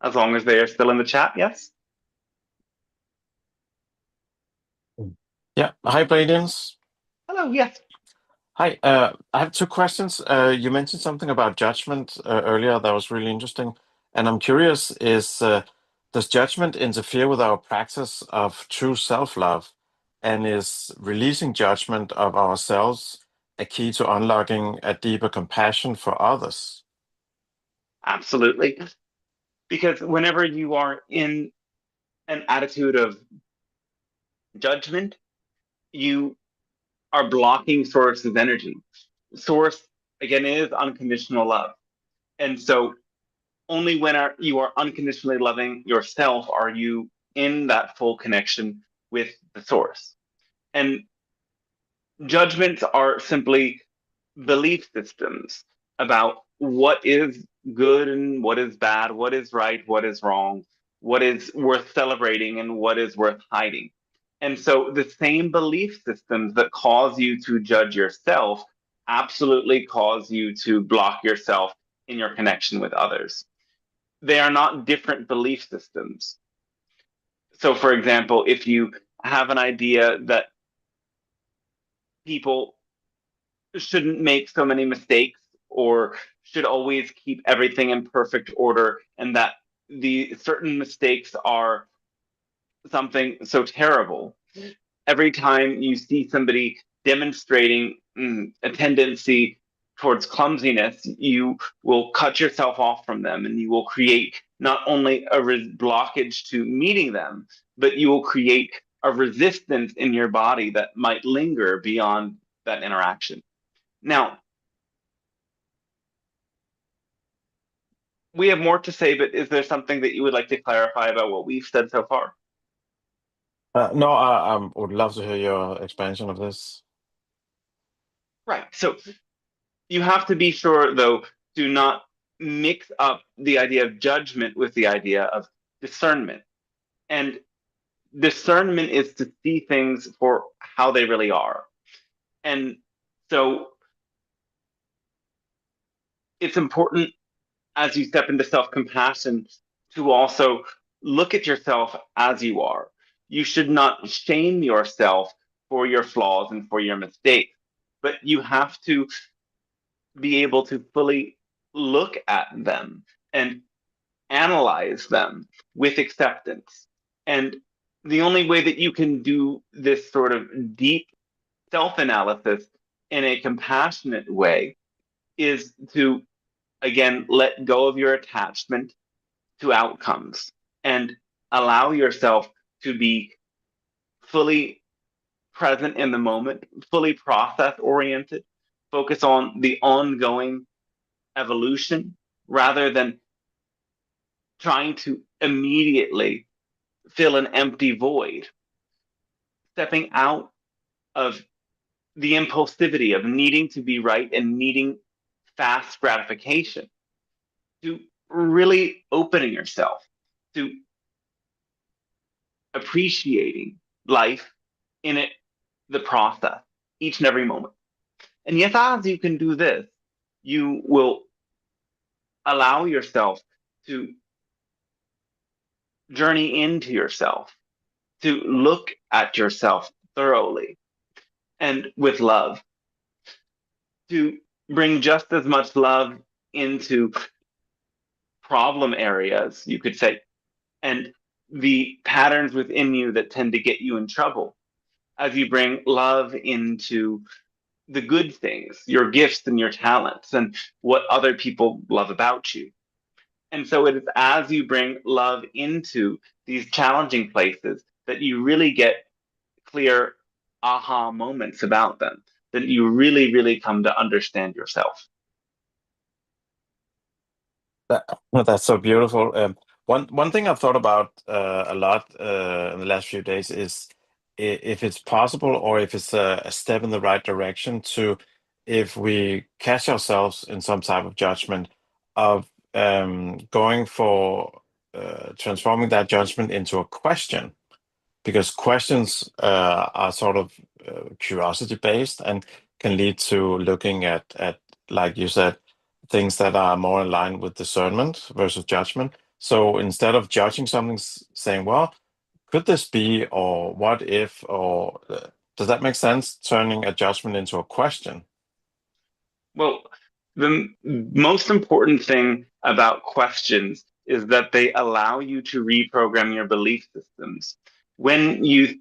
As long as they are still in the chat, yes?
Yeah. Hi, Pleiadians.
Hello, yes.
Hi. I have two questions. You mentioned something about judgment earlier that was really interesting. And I'm curious, does judgment interfere with our practice of true self-love? And is releasing judgment of ourselves a key to unlocking a deeper compassion for others?
Absolutely. Because whenever you are in an attitude of judgment, you are blocking Source's energy. Source, again, is unconditional love. And so only when you are unconditionally loving yourself are you in that full connection with the Source. And judgments are simply belief systems about what is good and what is bad, what is right, what is wrong, what is worth celebrating and what is worth hiding. And so the same belief systems that cause you to judge yourself absolutely cause you to block yourself in your connection with others. They are not different belief systems. So, for example, if you have an idea that people shouldn't make so many mistakes or should always keep everything in perfect order, and that the certain mistakes are something so terrible. Every time you see somebody demonstrating a tendency towards clumsiness, you will cut yourself off from them, and you will create not only a blockage to meeting them, but you will create a resistance in your body that might linger beyond that interaction. Now, we have more to say, but is there something that you would like to clarify about what we've said so far?
No, I would love to hear your expansion of this.
Right. So you have to be sure, though, to not mix up the idea of judgment with the idea of discernment. And discernment is to see things for how they really are. And so it's important as you step into self-compassion to also look at yourself as you are. You should not shame yourself for your flaws and for your mistakes, but you have to be able to fully look at them and analyze them with acceptance. And the only way that you can do this sort of deep self-analysis in a compassionate way is to, again, let go of your attachment to outcomes and allow yourself to be fully present in the moment, fully process oriented, focus on the ongoing evolution rather than trying to immediately fill an empty void, stepping out of the impulsivity of needing to be right and needing fast gratification, to really opening yourself to appreciating life in it, the process, each and every moment. And yes, as you can do this, you will allow yourself to journey into yourself, to look at yourself thoroughly and with love, to bring just as much love into problem areas, you could say, and the patterns within you that tend to get you in trouble, as you bring love into the good things, your gifts and your talents, and what other people love about you. And so it is as you bring love into these challenging places that you really get clear aha moments about them, that you really, really come to understand yourself.
That's so beautiful. One thing I've thought about a lot in the last few days is if it's possible or if it's a step in the right direction to, if we catch ourselves in some type of judgment, of going for transforming that judgment into a question, because questions are sort of curiosity based and can lead to looking at, like you said, things that are more in line with discernment versus judgment. So instead of judging something, saying, well, could this be, or what if, or does that make sense? Turning a judgment into a question.
Well, the most important thing about questions is that they allow you to reprogram your belief systems. When you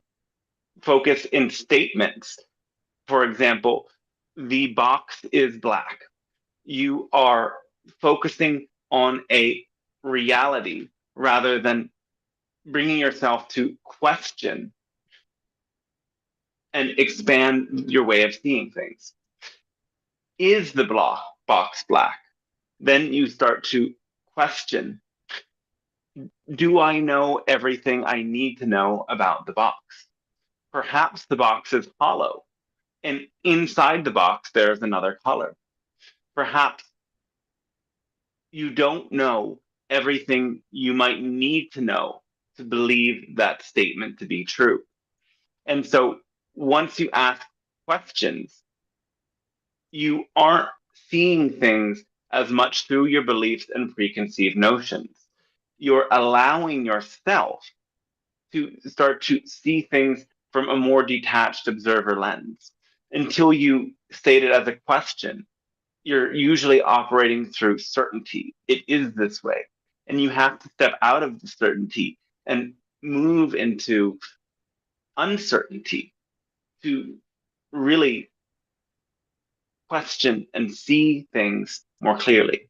focus in statements, for example, the box is black, you are focusing on a reality rather than bringing yourself to question and expand your way of seeing things. Is the box black? Then you start to question, do I know everything I need to know about the box? Perhaps the box is hollow, and inside the box there's another color. Perhaps you don't know everything you might need to know to believe that statement to be true. And so once you ask questions, you aren't seeing things as much through your beliefs and preconceived notions. You're allowing yourself to start to see things from a more detached observer lens. until you state it as a question, you're usually operating through certainty. It is this way. And you have to step out of the certainty and move into uncertainty to really question and see things more clearly.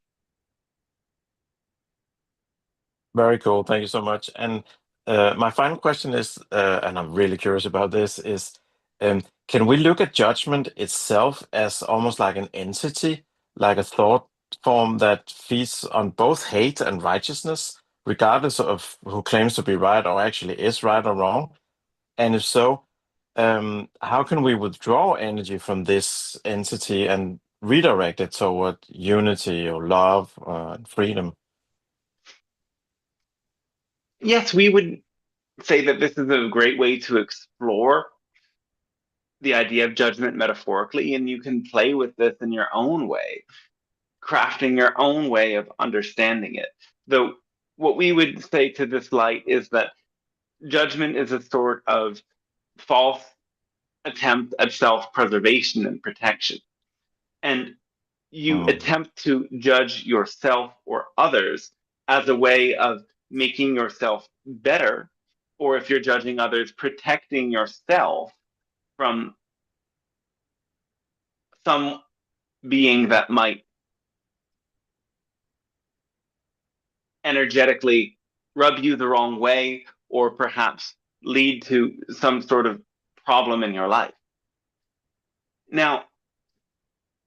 Very cool. Thank you so much. And my final question is, and I'm really curious about this, is can we look at judgment itself as almost like an entity, like a thought form that feeds on both hate and righteousness, regardless of who claims to be right or actually is right or wrong? And if so, how can we withdraw energy from this entity and redirect it toward unity or love and freedom?
Yes, we would say that this is a great way to explore the idea of judgment metaphorically, and you can play with this in your own way, crafting your own way of understanding it. Though what we would say to this light is that judgment is a sort of false attempt at self-preservation and protection. And you attempt to judge yourself or others as a way of making yourself better, or if you're judging others, protecting yourself from some being that might energetically rub you the wrong way, or perhaps lead to some sort of problem in your life. Now,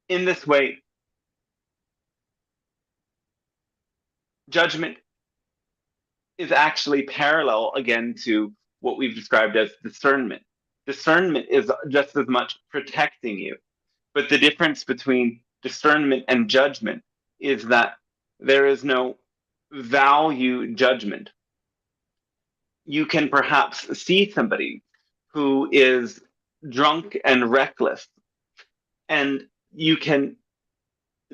in this way, judgment is actually parallel again to what we've described as discernment. Discernment is just as much protecting you, but the difference between discernment and judgment is that there is no value judgment. You can perhaps see somebody who is drunk and reckless, and you can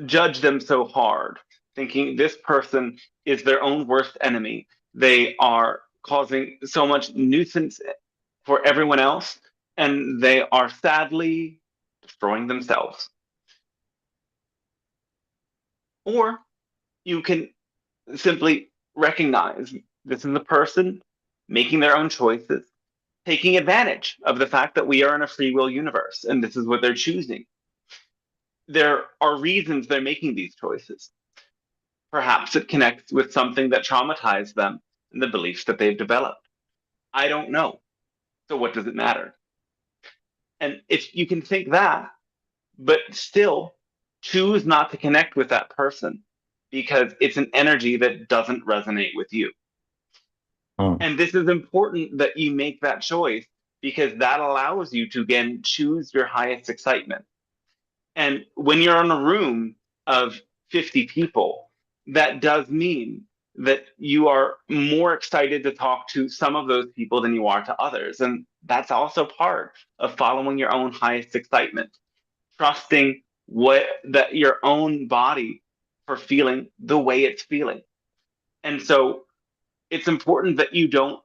judge them so hard, thinking this person is their own worst enemy. They are causing so much nuisance for everyone else, and they are sadly destroying themselves. Or you can simply recognize this is a person making their own choices, taking advantage of the fact that we are in a free will universe, and this is what they're choosing. There are reasons they're making these choices. Perhaps it connects with something that traumatized them and the beliefs that they've developed. I don't know. So what does it matter? And if you can think that, but still choose not to connect with that person because it's an energy that doesn't resonate with you. And this is important that you make that choice because that allows you to, again, choose your highest excitement. And when you're in a room of 50 people, that does mean that you are more excited to talk to some of those people than you are to others. And that's also part of following your own highest excitement, trusting that your own body for feeling the way it's feeling. And so it's important that you don't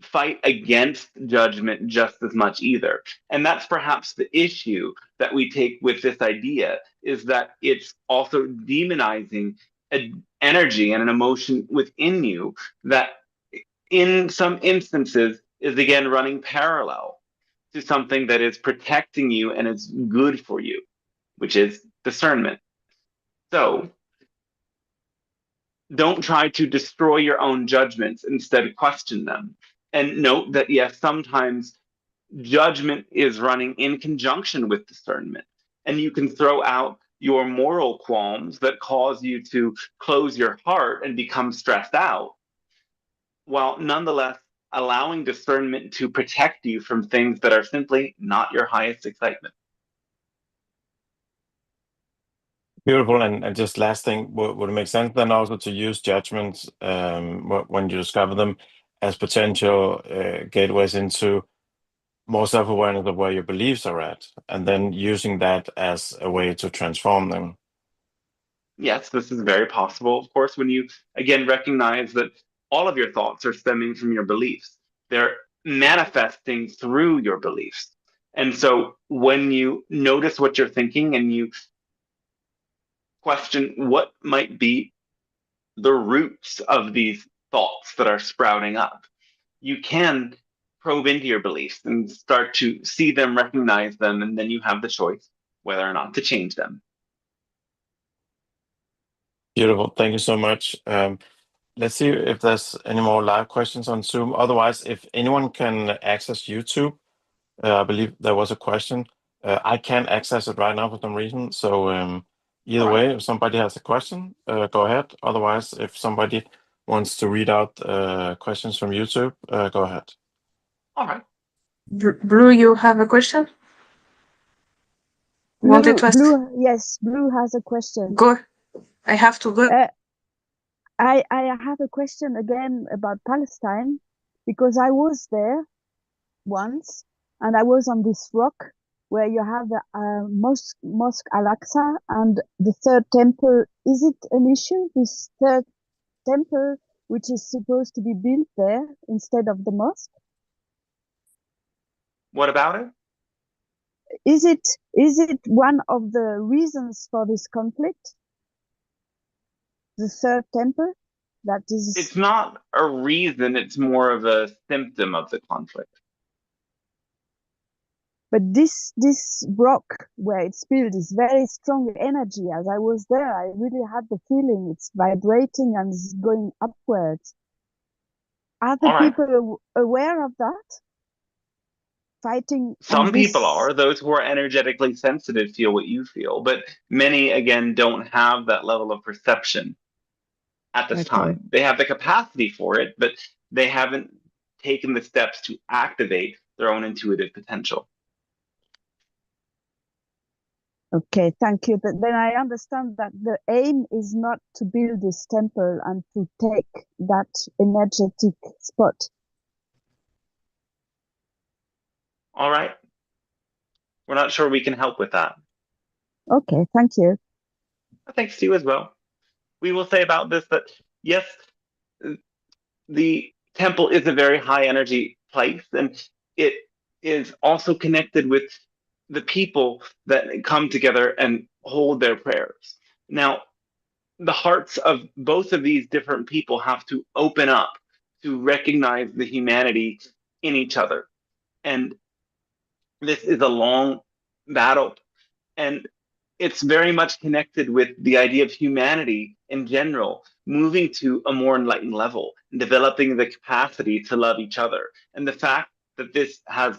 fight against judgment just as much either. And that's perhaps the issue that we take with this idea, is that it's also demonizing an energy and an emotion within you that in some instances is again running parallel to something that is protecting you and is good for you, which is discernment. So don't try to destroy your own judgments, instead question them. And note that, yes, sometimes judgment is running in conjunction with discernment. And you can throw out your moral qualms that cause you to close your heart and become stressed out, while nonetheless allowing discernment to protect you from things that are simply not your highest excitement.
Beautiful. And just last thing, would it make sense then also to use judgments when you discover them as potential gateways into more self-awareness of where your beliefs are at, and then using that as a way to transform them?
Yes, this is very possible, of course, when you, again, recognize that all of your thoughts are stemming from your beliefs. They're manifesting through your beliefs. And so when you notice what you're thinking and you question what might be the roots of these thoughts that are sprouting up, you can probe into your beliefs and start to see them, recognize them, and then you have the choice whether or not to change them.
Beautiful. Thank you so much. Let's see if there's any more live questions on Zoom. Otherwise, if anyone can access YouTube, I believe there was a question. I can't access it right now for some reason. So either way, if somebody has a question, go ahead. Otherwise, if somebody wants to read out questions from YouTube, go ahead.
All right.
Blue, you have a question? Wanted to ask?
Blue, yes, Blue has a question.
Go. I have to go.
I have a question again about Palestine, because I was there once and I was on this rock where you have the Mosque Al-Aqsa and the third temple. Is it an issue, this third temple, which is supposed to be built there instead of the mosque?
What about it?
Is it one of the reasons for this conflict? The third temple? That is.
It's not a reason, it's more of a symptom of the conflict.
But this rock where it's built is very strong energy. As I was there, I really had the feeling it's vibrating and it's going upwards. Are the people aware of that? Fighting.
Some people are. Those who are energetically sensitive feel what you feel, but many, again, don't have that level of perception at this time. They have the capacity for it, but they haven't taken the steps to activate their own intuitive potential.
Okay, thank you. But then I understand that the aim is not to build this temple and to take that energetic spot.
All right. We're not sure we can help with that.
Okay, thank you.
Thanks to you as well. We will say about this that, yes, the temple is a very high energy place, and it is also connected with the people that come together and hold their prayers. Now, the hearts of both of these different people have to open up to recognize the humanity in each other. And this is a long battle. And it's very much connected with the idea of humanity in general, moving to a more enlightened level and developing the capacity to love each other. And the fact that this has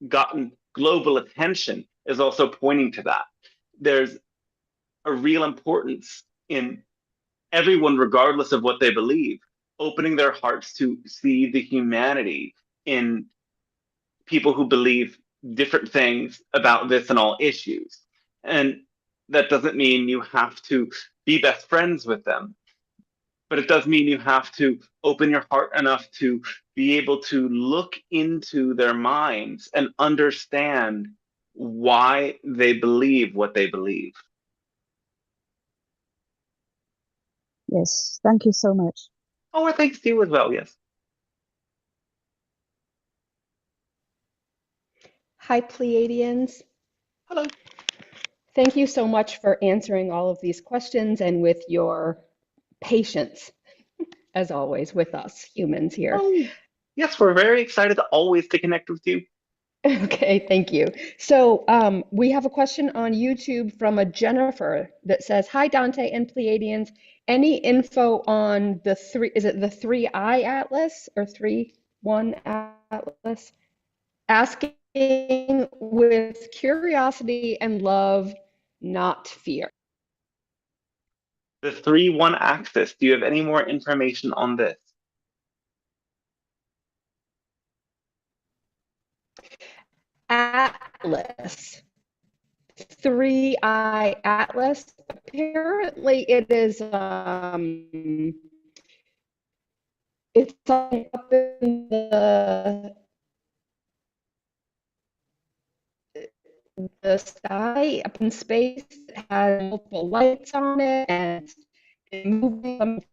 gotten global attention is also pointing to that. There's a real importance in everyone, regardless of what they believe, opening their hearts to see the humanity in people who believe different things about this and all issues. And that doesn't mean you have to be best friends with them, but it does mean you have to open your heart enough to be able to look into their minds and understand why they believe what they believe.
Yes, thank you so much.
Oh, well, thanks to you as well, yes.
Hi, Pleiadians.
Hello.
Thank you so much for answering all of these questions and with your patience, as always, with us humans here.
Oh, yes, we're very excited always to connect with you.
Okay, thank you. So we have a question on YouTube from a Jennifer that says, "Hi, Dante and Pleiadians. Any info on the is it the 3I Atlas or 3-1 Atlas? Asking with curiosity and love, not fear."
The 3-1 axis. Do you have any more information on this?
Atlas. 3I Atlas. Apparently it is it's up in the sky, up in space. It has multiple lights on it and it's moving.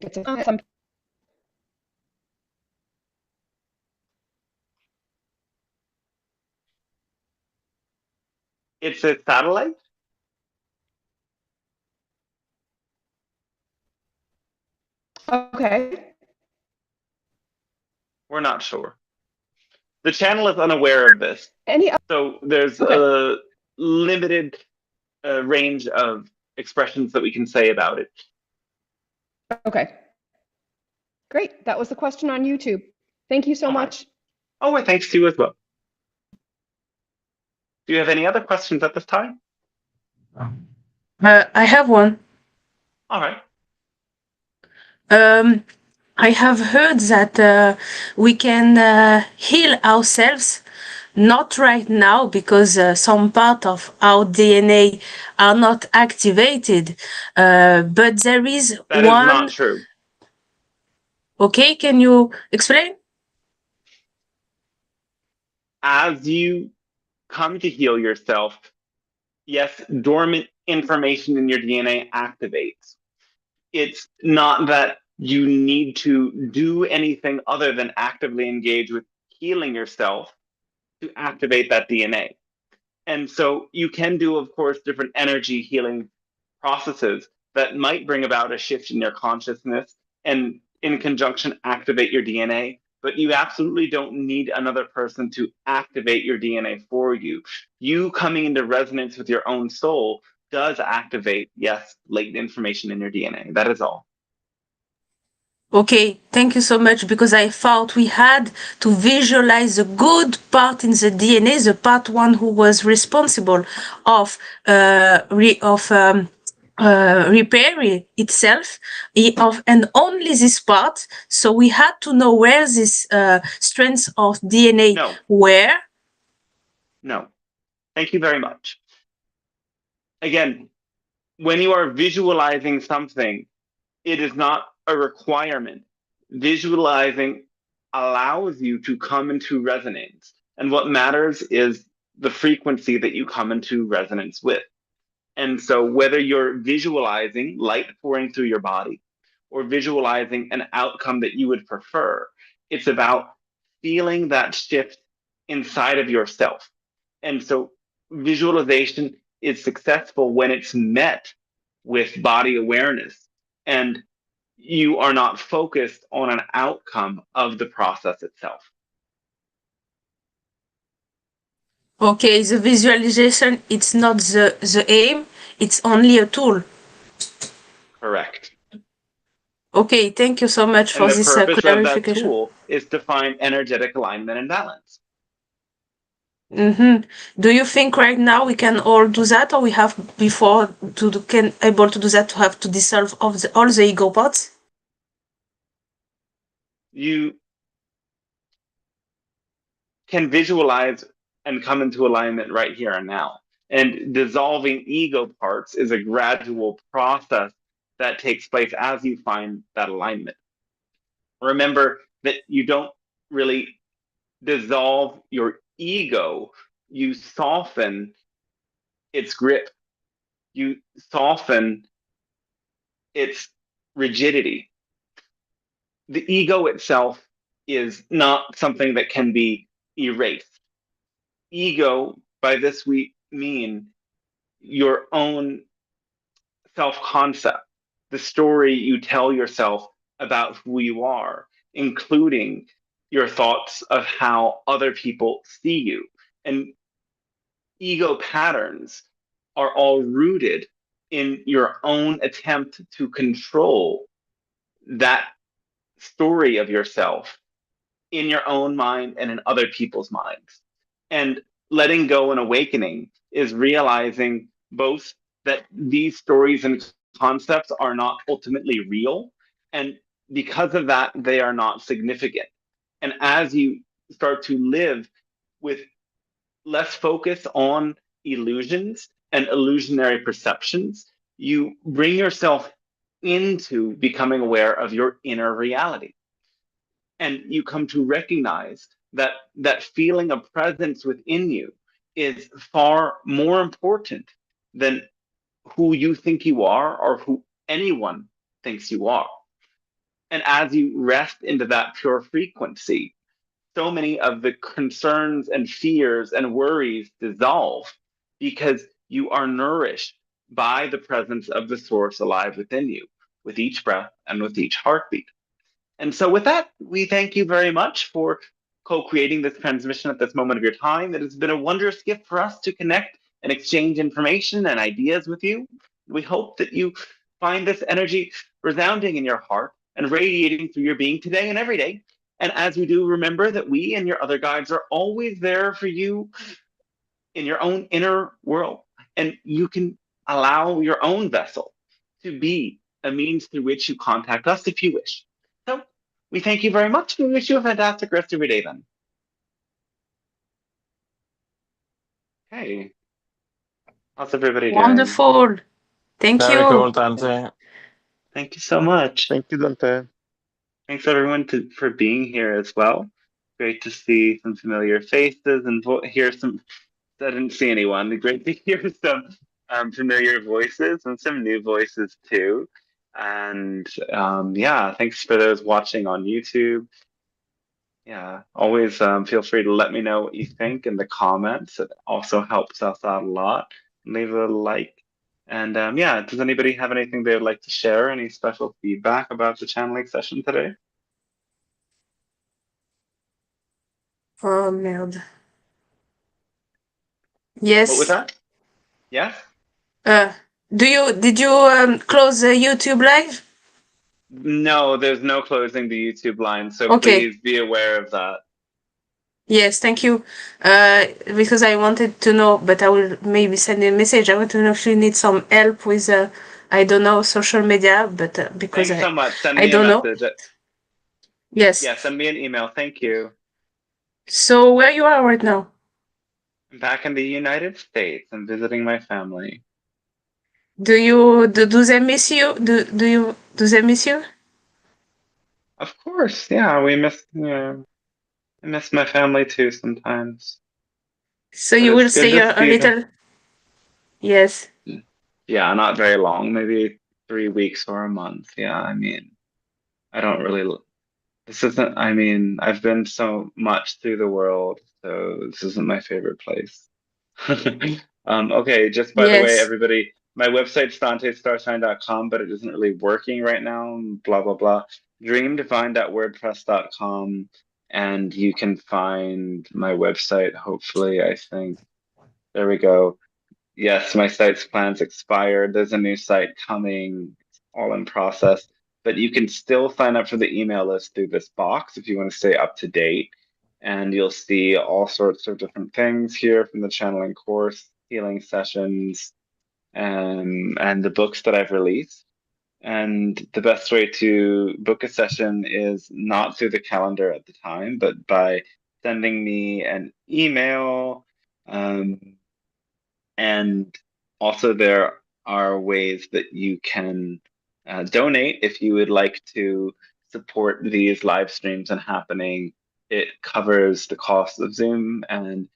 It's a satellite.
Okay.
We're not sure. The channel is unaware of this.
Any
So there's
Okay.
a limited range of expressions that we can say about it.
Okay. Great. That was the question on YouTube. Thank you so
All right.
much.
Oh, well, thanks to you as well. Do you have any other questions at this time?
I have one.
All right.
I have heard that we can heal ourselves, not right now because some part of our DNA are not activated, but there is
That is not
one.
true.
Okay, can you explain?
As you come to heal yourself, yes, dormant information in your DNA activates. It's not that you need to do anything other than actively engage with healing yourself to activate that DNA. And so you can do, of course, different energy healing processes that might bring about a shift in your consciousness and in conjunction activate your DNA. But you absolutely don't need another person to activate your DNA for you. You coming into resonance with your own soul does activate, yes, latent information in your DNA. That is all.
Okay, thank you so much, because I thought we had to visualize the good part in the DNA, the part one who was responsible of repairing itself, and only this part. So we had to know where this strands of DNA were.
No. Thank you very much. Again, when you are visualizing something, it is not a requirement. Visualizing allows you to come into resonance. And what matters is the frequency that you come into resonance with. And so whether you're visualizing light pouring through your body or visualizing an outcome that you would prefer, it's about feeling that shift inside of yourself. And so visualization is successful when it's met with body awareness and you are not focused on an outcome of the process itself.
Okay, the visualization, it's not the aim, it's only a tool.
Correct.
Okay, thank you so much for
And the
this
purpose of that
clarification.
tool is to find energetic alignment and balance.
Mm-hmm. Do you think right now we can all do that, or we have before can able to do that to have to dissolve all the ego parts?
You can visualize and come into alignment right here and now. And dissolving ego parts is a gradual process that takes place as you find that alignment. Remember that you don't really dissolve your ego, you soften its grip, you soften its rigidity. The ego itself is not something that can be erased. Ego, by this we mean your own self-concept, the story you tell yourself about who you are, including your thoughts of how other people see you. And ego patterns are all rooted in your own attempt to control that story of yourself in your own mind and in other people's minds. And letting go and awakening is realizing both that these stories and concepts are not ultimately real, and because of that, they are not significant. And as you start to live with less focus on illusions and illusionary perceptions, you bring yourself into becoming aware of your inner reality. And you come to recognize that that feeling of presence within you is far more important than who you think you are or who anyone thinks you are. And as you rest into that pure frequency, so many of the concerns and fears and worries dissolve because you are nourished by the presence of the source alive within you, with each breath and with each heartbeat. And so with that, we thank you very much for co-creating this transmission at this moment of your time. It has been a wondrous gift for us to connect and exchange information and ideas with you. We hope that you find this energy resounding in your heart and radiating through your being today and every day. And as we do, remember that we and your other guides are always there for you in your own inner world. And you can allow your own vessel to be a means through which you contact us if you wish. So we thank you very much. We wish you a fantastic rest of your day then. Okay. How's everybody doing?
Wonderful. Thank
Very
you.
cool, Dante.
Thank you so much.
Thank you, Dante.
Thanks everyone for being here as well. Great to see some familiar faces and hear some. I didn't see anyone. Great to hear some familiar voices and some new voices too. And yeah, thanks for those watching on YouTube. Yeah, always feel free to let me know what you think in the comments. It also helps us out a lot. Leave a like. And yeah, does anybody have anything they would like to share? Any special feedback about the channeling session today?
Oh, merde.
What was
Yes.
that? Yes?
Did you close the YouTube live?
No, there's no closing the YouTube line, so
Okay.
please be aware of that.
Yes, thank you. Because I wanted to know, but I will maybe send you a message. I want to know if you need some help with, I don't know, social media, but because
Thanks so much. Send
I
me a
don't know.
message.
Yes.
Yeah, send me an email. Thank you.
So where you are right now?
I'm back in the United States. I'm visiting my family.
Do they miss you? Do they miss you?
Of course, yeah. I miss my family too sometimes.
So
But
you will
it's good
stay
to
a
see them.
little. Yes.
Yeah, not very long. Maybe 3 weeks or a month. Yeah, I mean, I don't really. This isn't. I mean, I've been so much through the world, so this isn't my favorite place. Okay, just by the way,
Yes.
everybody, my website's dantestarshine.com, but it isn't really working right now. Blah blah blah. Dreamdefine.wordpress.com, and you can find my website. Hopefully, I think. There we go. Yes, my site's plans expired. There's a new site coming. It's all in process. But you can still sign up for the email list through this box if you want to stay up to date. And you'll see all sorts of different things here from the channeling course, healing sessions, and the books that I've released. And the best way to book a session is not through the calendar at the time, but by sending me an email. And also there are ways that you can donate if you would like to support these live streams and happening. It covers the cost of Zoom and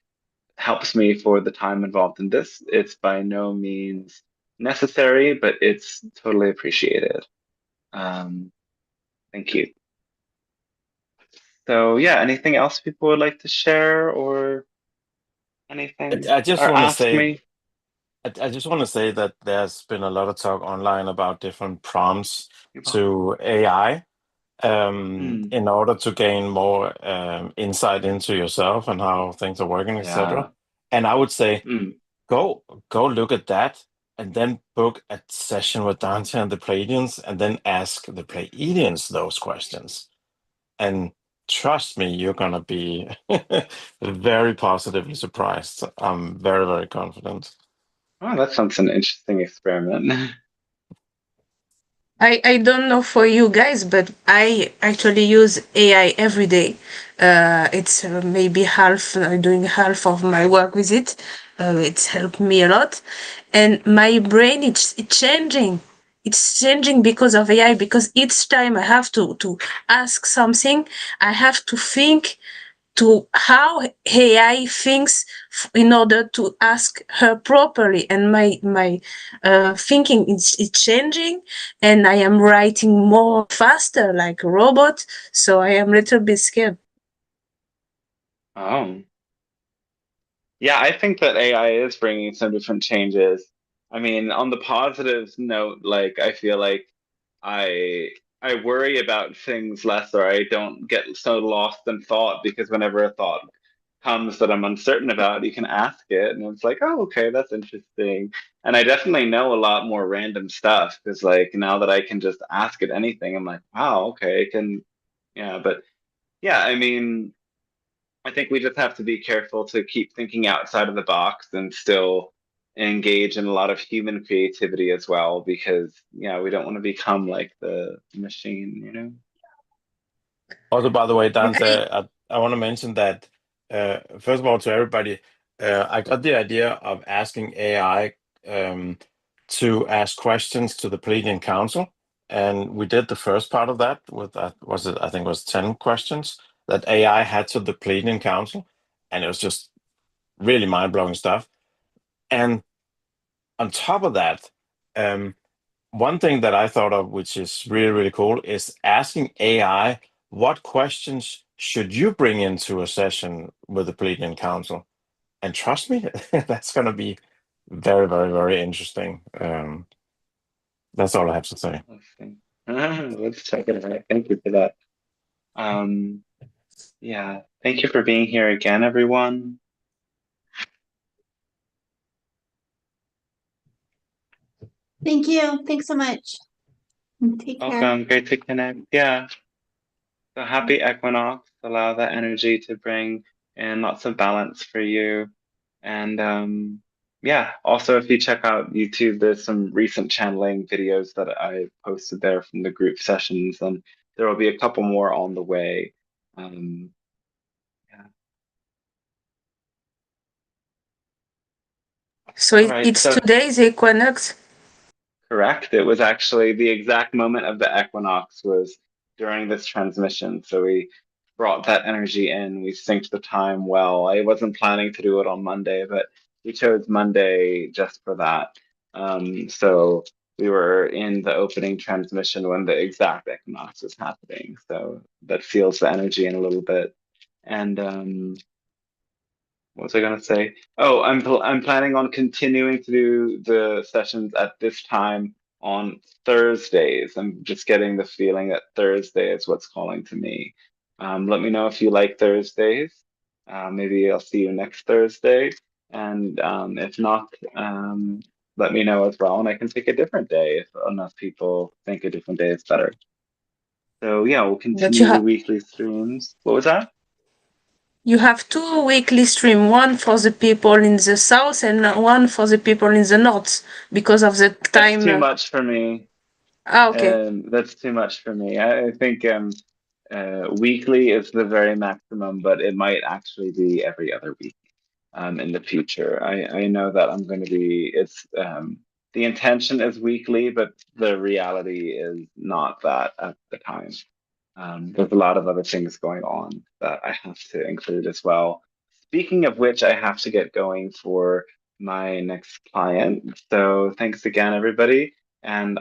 helps me for the time involved in this. It's by no means necessary, but it's totally appreciated. Thank you. So yeah, anything else people would like to share or anything?
I just
Or
want to
ask
say,
me?
I just want to say that there's been a lot of talk online about different prompts to AI in order to gain more insight into yourself and how things are working, etc. And I would say, go look at that, and then book a session with Dante and the Pleiadians, and then ask the Pleiadians those questions. And trust me, you're gonna be very positively surprised. I'm very, very confident.
Oh, that sounds an interesting experiment.
I don't know for you guys, but I actually use AI every day. It's maybe doing half of my work with it. It's helped me a lot. And my brain, it's changing. It's changing because of AI, because each time I have to ask something, I have to think to how AI thinks in order to ask her properly, and my thinking is changing, and I am writing more faster like a robot, so I am a little bit scared.
Oh. Yeah, I think that AI is bringing some different changes. I mean, on the positive note, like I feel like I I worry about things less, or I don't get so lost in thought, because whenever a thought comes that I'm uncertain about, you can ask it, and it's like, oh, okay, that's interesting. And I definitely know a lot more random stuff, because like now that I can just ask it anything, I'm like, wow, okay, I can, yeah. But yeah, I mean, I think we just have to be careful to keep thinking outside of the box and still engage in a lot of human creativity as well, because yeah, we don't want to become like the machine, you know?
Also, by the way, Dante,
Okay.
I want to mention that first of all, to everybody, I got the idea of asking AI to ask questions to the Pleiadian Council, and we did the first part of that with that was it? I think it was 10 questions that AI had to the Pleiadian Council, and it was just really mind-blowing stuff. And on top of that, one thing that I thought of, which is really, really cool, is asking AI, what questions should you bring into a session with the Pleiadian Council? And trust me, that's going to be very, very, very interesting. That's all I have to say.
Let's see. Let's check it out. Thank you for that. Yeah, thank you for being here again, everyone.
Thank you. Thanks so much. Take care.
Welcome. Great to connect. Yeah. So happy Equinox. Allow that energy to bring in lots of balance for you. And yeah, also if you check out YouTube, there's some recent channeling videos that I posted there from the group sessions, and there will be a couple more on the way. Yeah.
So
All right,
it's
so
today's equinox.
correct. It was actually the exact moment of the equinox was during this transmission. So we brought that energy in. We synced the time well. I wasn't planning to do it on Monday, but we chose Monday just for that. So we were in the opening transmission when the exact equinox was happening. So that feels the energy in a little bit. And what was I gonna say? Oh, I'm planning on continuing to do the sessions at this time on Thursdays. I'm just getting the feeling that Thursday is what's calling to me. Let me know if you like Thursdays. Maybe I'll see you next Thursday. And if not, let me know as well, and I can pick a different day if enough people think a different day is better. So yeah, we'll
But you
continue the
have
weekly streams. What was that?
you have 2 weekly stream, one for the people in the south and one for the people in the north because of the
That's
time.
too much for me.
Okay.
That's too much for me. I think weekly is the very maximum, but it might actually be every other week in the future. I know that I'm going to be, the intention is weekly, but the reality is not that at the time. There's a lot of other things going on that I have to include as well. Speaking of which, I have to get going for my next client. So thanks again, everybody. And